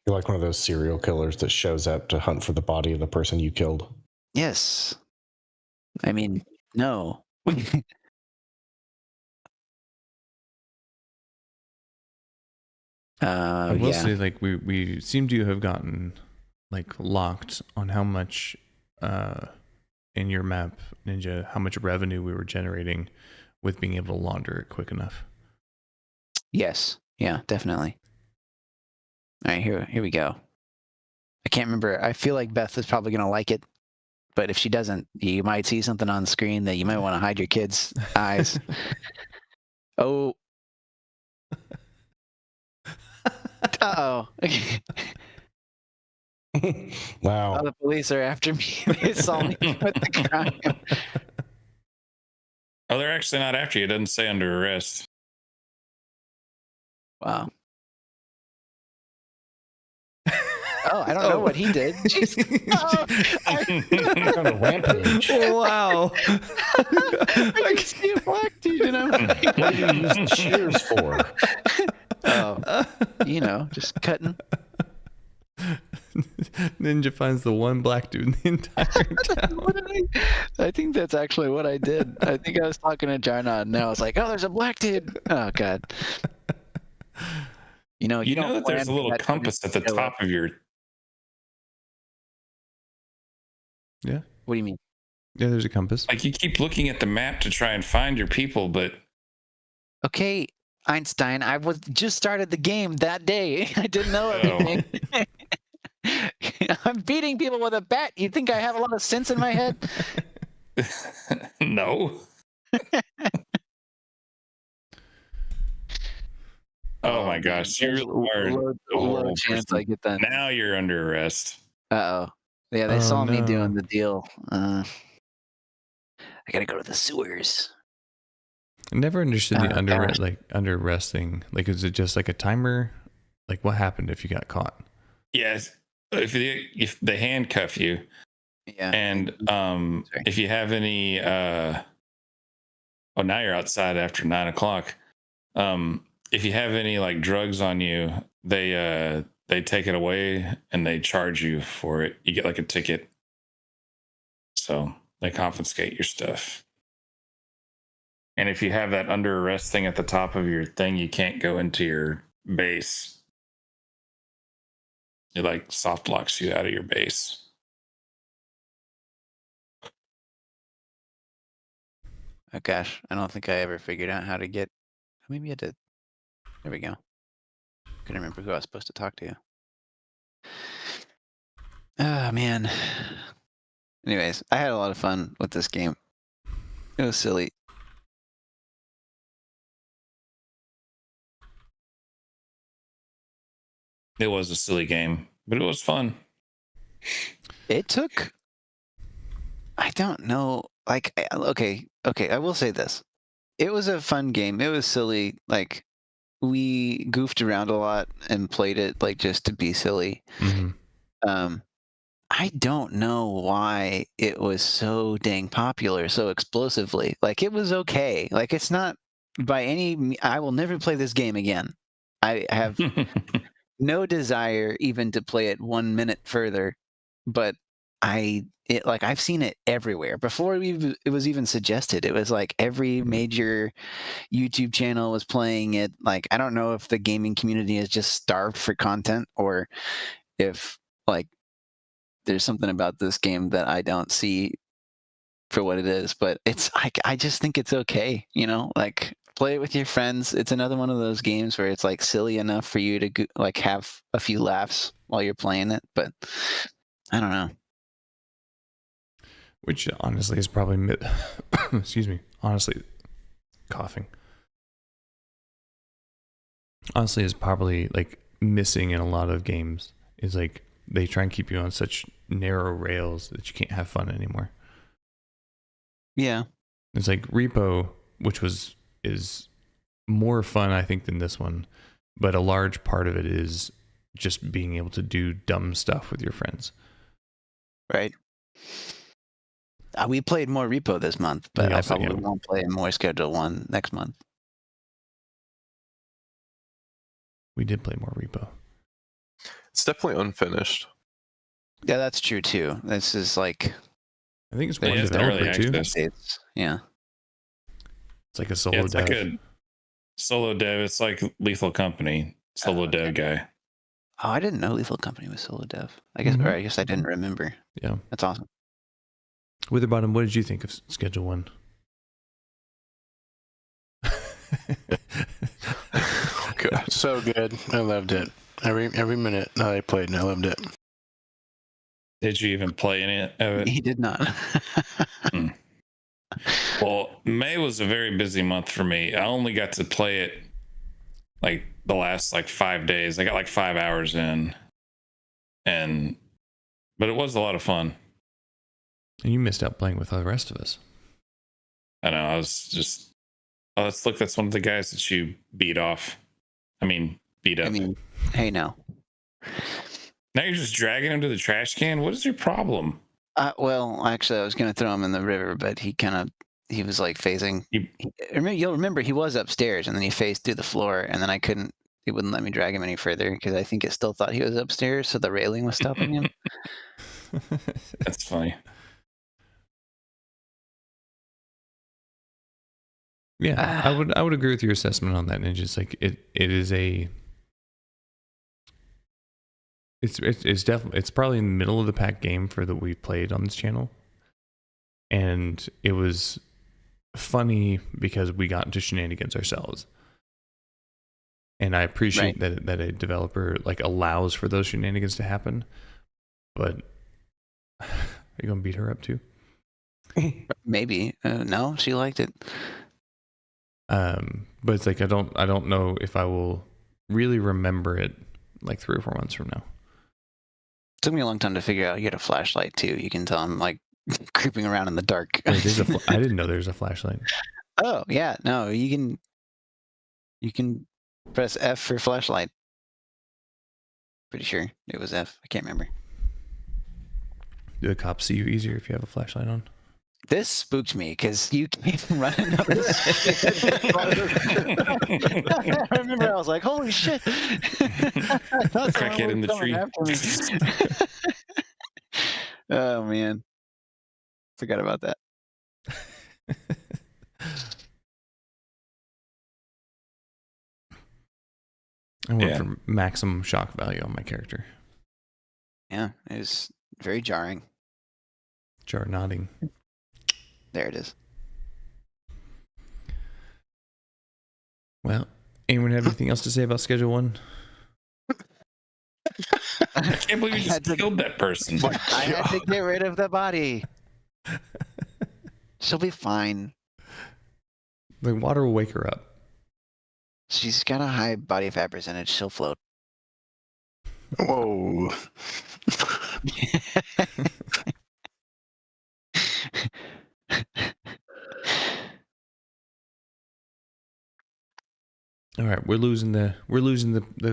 You're like one of those serial killers that shows up to hunt for the body of the person you killed.
Yes. I mean, no.
I will
Yeah.
say, like, we seem to have gotten like locked on how much in your map, Ninja, how much revenue we were generating with being able to launder it quick enough.
Yes. Yeah, definitely. All right, here we go. I can't remember. I feel like Beth is probably going to like it, but if she doesn't, you might see something on the screen that you might want to hide your kids' eyes. Oh. Uh-oh.
Wow.
Oh, the police are after me. They saw me with the crime.
Oh, they're actually not after you. It doesn't say under arrest.
Wow. Oh, I don't know what he did.
He's on a rampage.
Wow.
I can see a black dude, and I'm like,
What do you use the shears for?
oh, you know, just cutting.
Ninja finds the one black dude in the entire town.
I think that's actually what I did. I think I was talking to Jarnod, and I was like, "Oh, there's a black dude." Oh God. You know
know that there's a little compass at the top of your.
Yeah.
What do you mean?
Yeah, there's a compass.
Like, you keep looking at the map to try and find your people, but
Okay, Einstein, I was just started the game that day. I didn't know everything. I'm beating people with a bat. You think I have a lot of sense in my head?
no. Oh my gosh, you are
low chance I get that.
Now you're under arrest.
Uh-oh. Yeah, they saw me doing the deal. I gotta go to the sewers.
I never understood the under arrest thing. Like, is it just like a timer? Like, what happened if you got caught?
Yes, if they handcuff you,
Yeah.
and if you have any, now you're outside after 9 o'clock. If you have any like drugs on you, they take it away and they charge you for it. You get like a ticket, so they confiscate your stuff. And if you have that under arrest thing at the top of your thing, you can't go into your base. It like soft locks you out of your base.
Oh gosh, I don't think I ever figured out how to get. Maybe I did. There we go. Couldn't remember who I was supposed to talk to. Oh man. Anyways, I had a lot of fun with this game. It was silly.
It was a silly game, but it was fun.
It took. I don't know. Like, okay. I will say this. It was a fun game. It was silly. Like, we goofed around a lot and played it like just to be silly.
Mm-hmm.
I don't know why it was so dang popular so explosively. Like, it was okay. Like, it's not by any. I will never play this game again. I have no desire even to play it 1 minute further. But I've seen it everywhere before it was even suggested. It was like every major YouTube channel was playing it. Like, I don't know if the gaming community is just starved for content or if like there's something about this game that I don't see for what it is, but it's like, I just think it's okay, like play it with your friends. It's another one of those games where it's like silly enough for you to like have a few laughs while you're playing it, but I don't know.
Which honestly is probably excuse me. Honestly, coughing. Honestly, is probably like missing in a lot of games. Is like they try and keep you on such narrow rails that you can't have fun anymore.
Yeah.
It's like Repo, which is more fun, I think, than this one, but a large part of it is just being able to do dumb stuff with your friends.
Right. We played more Repo this month, but
We
I
also-
probably
yeah.
won't play more Schedule 1 next month.
We did play more Repo.
It's definitely unfinished.
Yeah, that's true too. This is like
I think it's
Yeah,
one
it's not
developer
early
too.
access.
it's yeah.
It's like a solo
It's
dev.
like a solo dev. It's like Lethal Company solo dev guy.
Oh, I didn't know Lethal Company was solo dev. I guess,
Mhm.
or I guess I didn't remember.
Yeah.
That's awesome.
Witherbottom, what did you think of Schedule 1?
God.
So good. I loved it. Every minute that I played, and I loved it.
Did you even play any of it?
He did not.
Well, May was a very busy month for me. I only got to play it like the last like 5 days. I got like 5 hours in, but it was a lot of fun.
And you missed out playing with the rest of us.
I know. I was just, oh, that's one of the guys that you beat off. Beat up.
I mean, hey now.
Now you're just dragging him to the trash can. What is your problem?
Well, actually, I was going to throw him in the river, but he was like facing. You'll remember he was upstairs, and then he faced through the floor, and then he wouldn't let me drag him any further because I think it still thought he was upstairs, so the railing was stopping him.
That's funny.
Yeah, I would agree with your assessment on that, Ninja. It's like it's definitely, it's probably in the middle of the pack game for that we've played on this channel, and it was funny because we got into shenanigans ourselves, and I appreciate that a developer like allows for those shenanigans to happen. But are you gonna beat her up too?
Maybe. No, she liked it.
But it's like I don't know if I will really remember it like 3 or 4 months from now.
Took me a long time to figure out you get a flashlight too. You can tell I'm like creeping around in the dark.
Wait, I didn't know there's a flashlight.
Oh yeah, no, you can press F for flashlight. Pretty sure it was F. I can't remember.
Do the cops see you easier if you have a flashlight on?
This spooked me because you came running up the stairs. I remember I was like, holy shit.
Crackhead in the tree.
Oh man. Forgot about that.
I went for maximum shock value on my character.
Yeah, it was very jarring.
Jar nodding.
There it is.
Well, anyone have anything else to say about Schedule 1?
I can't believe you just killed that person.
I had to get rid of the body. She'll be fine.
The water will wake her up.
She's got a high body fat percentage. She'll float.
Whoa.
All right, we're losing the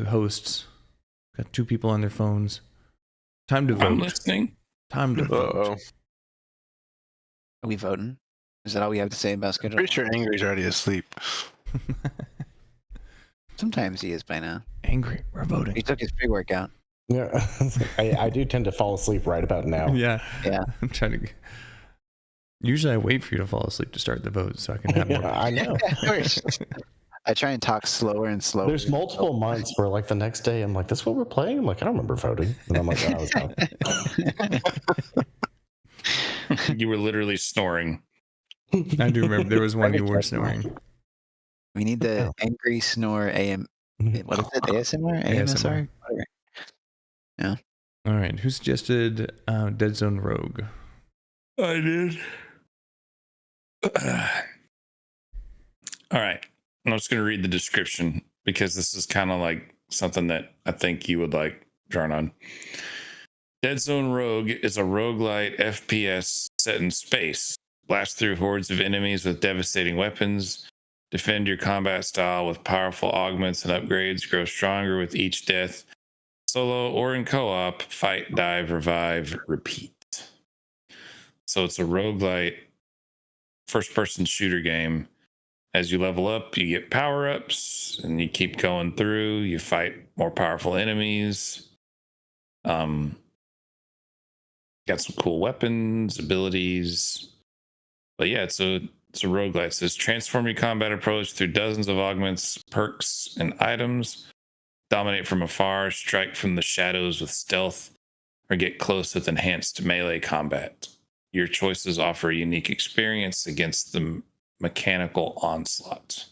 hosts. Got 2 people on their phones. Time to vote.
I'm listening.
Time to vote.
Uh-oh.
Are we voting? Is that all we have to say about Schedule?
Pretty sure Angry's already asleep.
Sometimes he is by now.
Angry. We're voting.
He took his pre-workout.
Yeah, I do tend to fall asleep right about now.
Yeah.
Yeah.
I'm trying to. Usually, I wait for you to fall asleep to start the vote so I can have more.
I know.
I try and talk slower and slower.
There's multiple months where, like, the next day, I'm like, "This is what we're playing." I'm like, "I don't remember voting," and I'm like, "Oh, I was done."
You were literally snoring.
I do remember there was one you were snoring.
We need the angry snore AM. What is it? ASMR? AMSR? Whatever. Yeah.
All right. Who suggested Dead Zone Rogue?
I did. All right. I'm just going to read the description because this is kind of like something that I think you would like, Jarnon. Dead Zone Rogue is a roguelite FPS set in space. Blast through hordes of enemies with devastating weapons. Defend your combat style with powerful augments and upgrades. Grow stronger with each death. Solo or in co-op. Fight, dive, revive, repeat. So it's a roguelite first-person shooter game. As you level up, you get power-ups, and you keep going through. You fight more powerful enemies. Got some cool weapons, abilities. But yeah, it's a roguelite. It says transform your combat approach through dozens of augments, perks, and items. Dominate from afar, strike from the shadows with stealth, or get close with enhanced melee combat. Your choices offer a unique experience against the mechanical onslaught.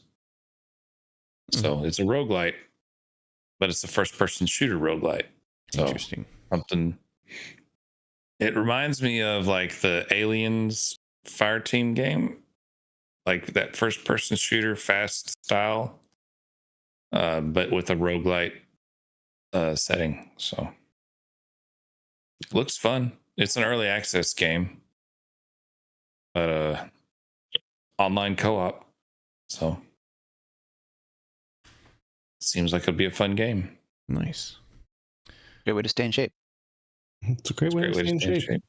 So it's a roguelite, but it's a first-person shooter roguelite. So
Interesting.
Something. It reminds me of like the Aliens Fireteam game, like that first-person shooter fast style, but with a roguelite setting. So looks fun. It's an early access game, but online co-op. So seems like it'll be a fun game.
Nice.
Great way to stay in shape.
It's a great way to stay in shape.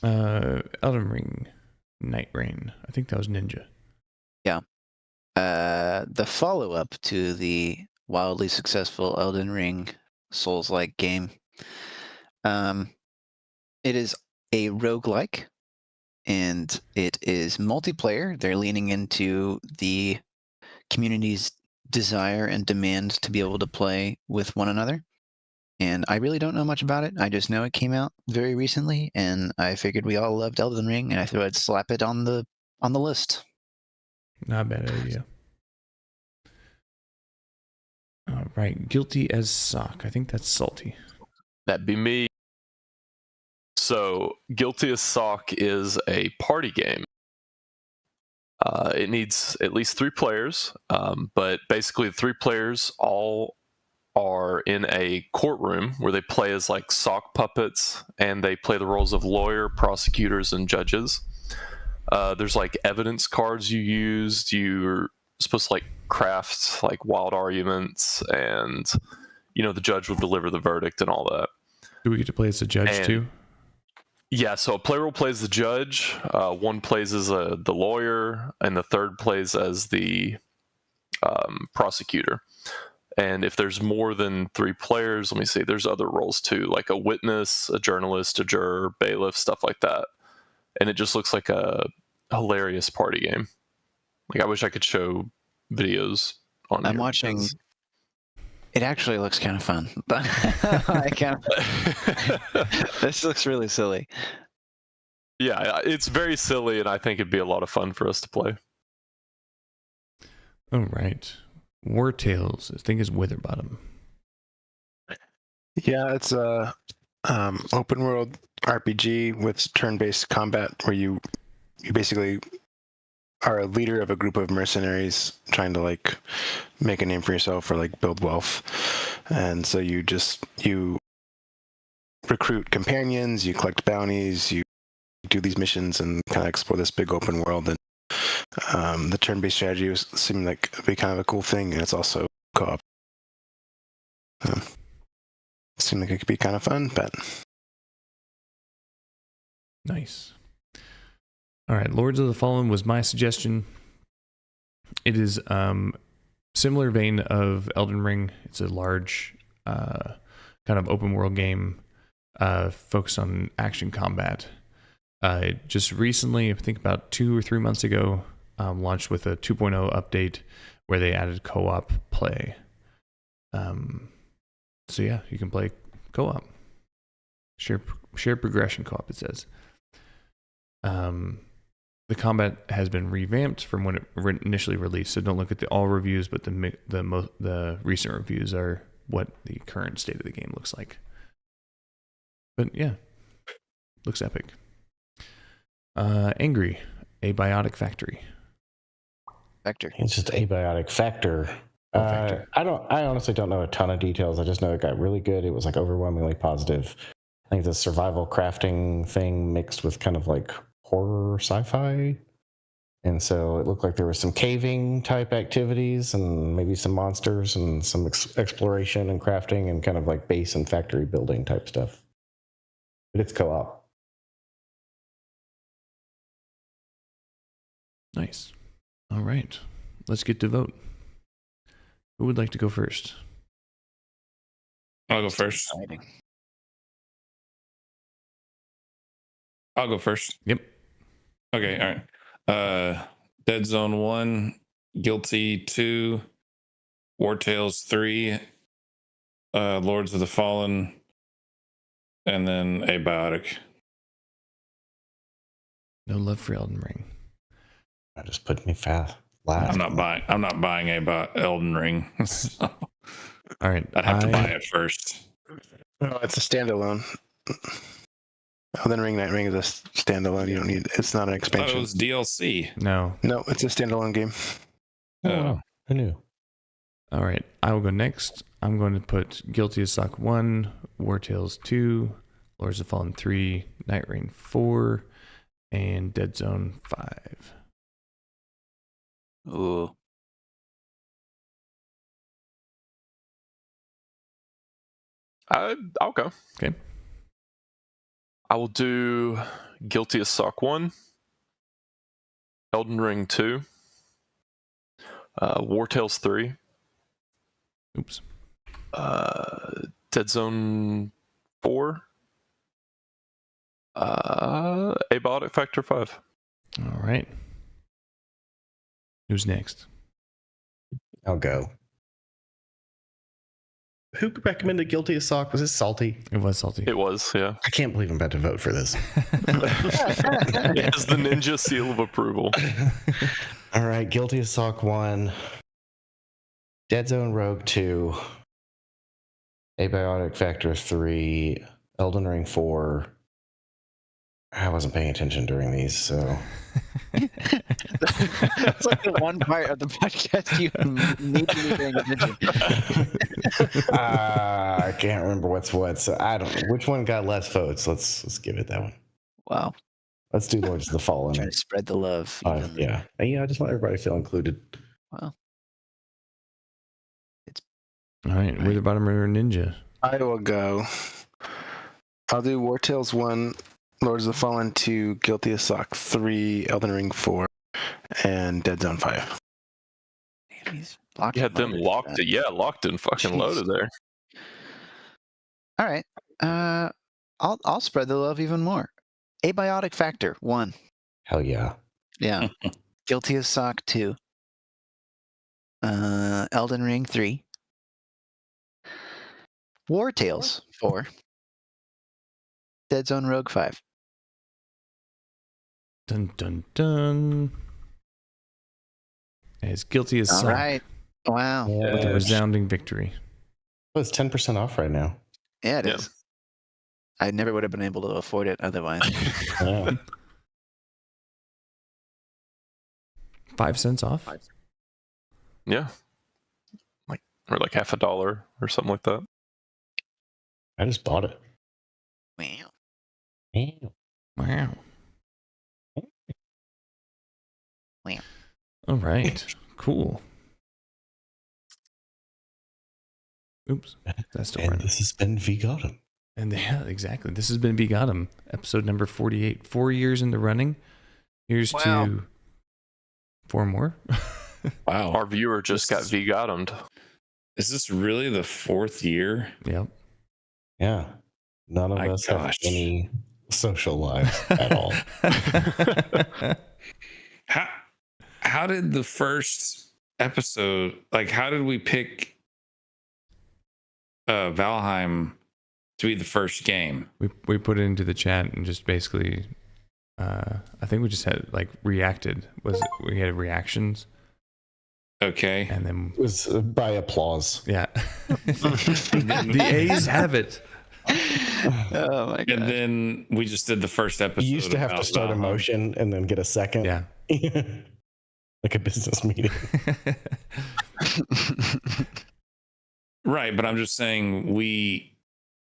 Elden Ring, Night Rain. I think that was Ninja.
Yeah. The follow-up to the wildly successful Elden Ring Souls-like game. It is a roguelike, and it is multiplayer. They're leaning into the community's desire and demand to be able to play with one another. And I really don't know much about it. I just know it came out very recently, and I figured we all loved Elden Ring, and I thought I'd slap it on the list.
Not a bad idea. All right, Guilty as Sock. I think that's Salty.
That'd be me. So, Guilty as Sock is a party game. It needs at least 3 players, but basically 3 players all are in a courtroom where they play as like sock puppets, and they play the roles of lawyer, prosecutors, and judges. There's like evidence cards you used. You're supposed to like craft like wild arguments, and the judge will deliver the verdict and all that.
Do we get to play as a judge too?
Yeah, so a player will play as the judge, one plays as the lawyer, and the third plays as the prosecutor. And if there's more than 3 players, let me see, there's other roles too, like a witness, a journalist, a juror, bailiff, stuff like that. And it just looks like a hilarious party game. Like, I wish I could show videos on
I'm watching. It actually looks kind of fun. This looks really silly.
Yeah, it's very silly, and I think it'd be a lot of fun for us to play.
All right. War Tales, I think, is Witherbottom.
Yeah, it's a open world RPG with turn-based combat where you basically are a leader of a group of mercenaries trying to like make a name for yourself or like build wealth. And so you recruit companions, you collect bounties, you do these missions and kind of explore this big open world. And the turn-based strategy seemed like it'd be kind of a cool thing, and it's also co-op. Seemed like it could be kind of fun, but
nice. All right, Lords of the Fallen was my suggestion. It is similar vein of Elden Ring. It's a large kind of open world game focused on action combat. Just recently, I think about 2 or 3 months ago, launched with a 2.0 update where they added co-op play. So yeah, you can play co-op. Shared progression co-op, it says. The combat has been revamped from when it initially released, so don't look at all reviews, but the recent reviews are what the current state of the game looks like. But yeah, looks epic. Angry, Abiotic Factory.
Vector.
It's just Abiotic Factor.
Factor.
I honestly don't know a ton of details. I just know it got really good. It was like overwhelmingly positive. I think the survival crafting thing mixed with kind of like horror sci-fi. And so it looked like there was some caving type activities and maybe some monsters and some exploration and crafting and kind of like base and factory building type stuff. But it's co-op.
Nice. All right. Let's get to vote. Who would like to go first?
I'll go first.
Exciting.
I'll go first.
Yep.
Okay, all right. Dead Zone 1, Guilty 2, War Tales 3, Lords of the Fallen, and then Abiotic.
No love for Elden Ring.
I just put me fast. Last.
I'm not buying Elden Ring. So
All right.
I'd have to buy it first.
No, it's a standalone. Elden Ring, Night Ring is a standalone. You don't need. It's not an
I thought
expansion.
it was DLC.
No.
No, it's a standalone game.
Oh, I knew.
All right. I will go next. I'm going to put Guilty as Sock 1, War Tales 2, Lords of Fallen 3, Night Rain 4, and Dead Zone 5.
Ooh.
I'll go.
Okay.
I will do Guilty as Sock 1, Elden Ring 2, War Tales 3,
Oops.
Dead Zone 4, Abiotic Factor 5.
All right. Who's next?
I'll go. Who recommended Guilty as Sock? Was it Salty?
It was Salty.
It was, yeah.
I can't believe I'm about to vote for this.
It has the ninja seal of approval.
All right, Guilty as Sock 1, Dead Zone Rogue 2, Abiotic Factor 3, Elden Ring 4. I wasn't paying attention during these, so.
It's like the one part of the podcast you need to be paying attention.
I can't remember what's what, so I don't know. Which one got less votes? Let's give it that one.
Wow.
Let's do Lords of the Fallen.
Trying to spread the love.
Yeah. Yeah, I just want everybody to feel included.
Wow.
All right. We're the bottom runner ninja.
I will go. I'll do War Tales 1, Lords of the Fallen 2, Guilty as Sock 3, Elden Ring 4, and Dead Zone 5.
Damn, he's locked
You had them
loaded,
locked.
man.
Yeah, locked and fucking
Jeez.
loaded there.
All right. I'll spread the love even more. Abiotic Factor 1.
Hell yeah.
Yeah. Guilty as Sock 2. Elden Ring 3. War Tales 4. Dead Zone Rogue 5.
Dun dun dun. As Guilty as
All
Sock
right. Wow.
with a resounding victory.
Oh, it's 10% off right now.
Yeah, it
Yeah.
is. I never would have been able to afford it otherwise.
Yeah.
5 cents off?
Yeah. Or like half $1 or something like that.
I just bought it.
Wow.
Wow.
Wow.
All right. Cool. Oops. That's still
And
running.
this has been VGotM.
And yeah, exactly. This has been VGotM, episode number 48. 4 years in the running. Here's
Wow.
to 4 more.
Wow.
Our viewer just got VGotM'd.
Is this really the 4th year?
Yep.
Yeah. None of
My
us have
gosh.
any social lives at all.
How did the first episode, like, how did we pick Valheim to be the first game?
We put it into the chat and just basically, I think we just had like reacted. We had reactions
Okay.
and then
It was by applause.
yeah, the A's have it.
Oh my god.
And then we just did the first episode.
You used to have to
about
start a
Valheim.
motion and then get a second.
Yeah.
Like a business meeting.
Right, but I'm just saying we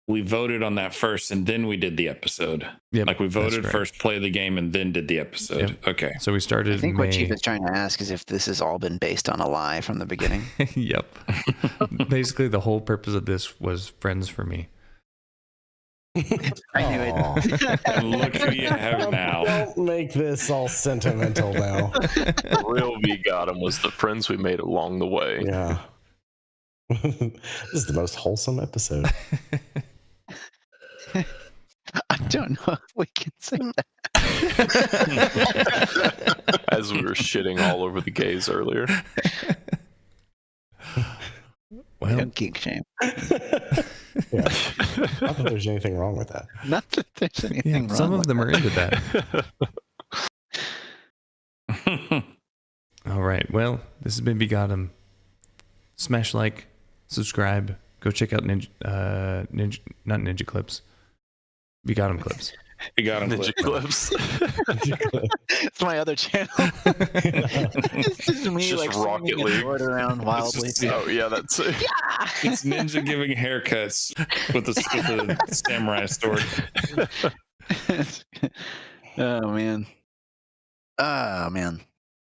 voted on that first and then we did the episode.
Yep,
Like we
that's
voted
correct.
first, play the game, and then did the episode.
Yep.
Okay.
So we started.
I think
May.
what Chief is trying to ask is if this has all been based on a lie from the beginning.
Yep. Basically, the whole purpose of this was friends for me.
I knew it.
And look who you have now.
Don't make this all sentimental now.
The real VGotM was the friends we made along the way.
Yeah. This is the most wholesome episode.
I don't know if we can say that.
As we were shitting all over the gays earlier.
Well,
Don't kink shame.
Yeah. Not that there's anything wrong with that.
Not that there's anything wrong.
some of
with
them
that.
are into that. All right. Well, this has been VGotM. Smash like, subscribe, go check out not Ninja Clips. VGotM Clips.
We got him.
Ninja Clips.
It's my other channel. It's just me
Just
like
Rocket
swinging a
League.
sword around wildly.
Oh yeah, that's it.
It's Ninja giving haircuts with a samurai sword.
Oh man. Oh man.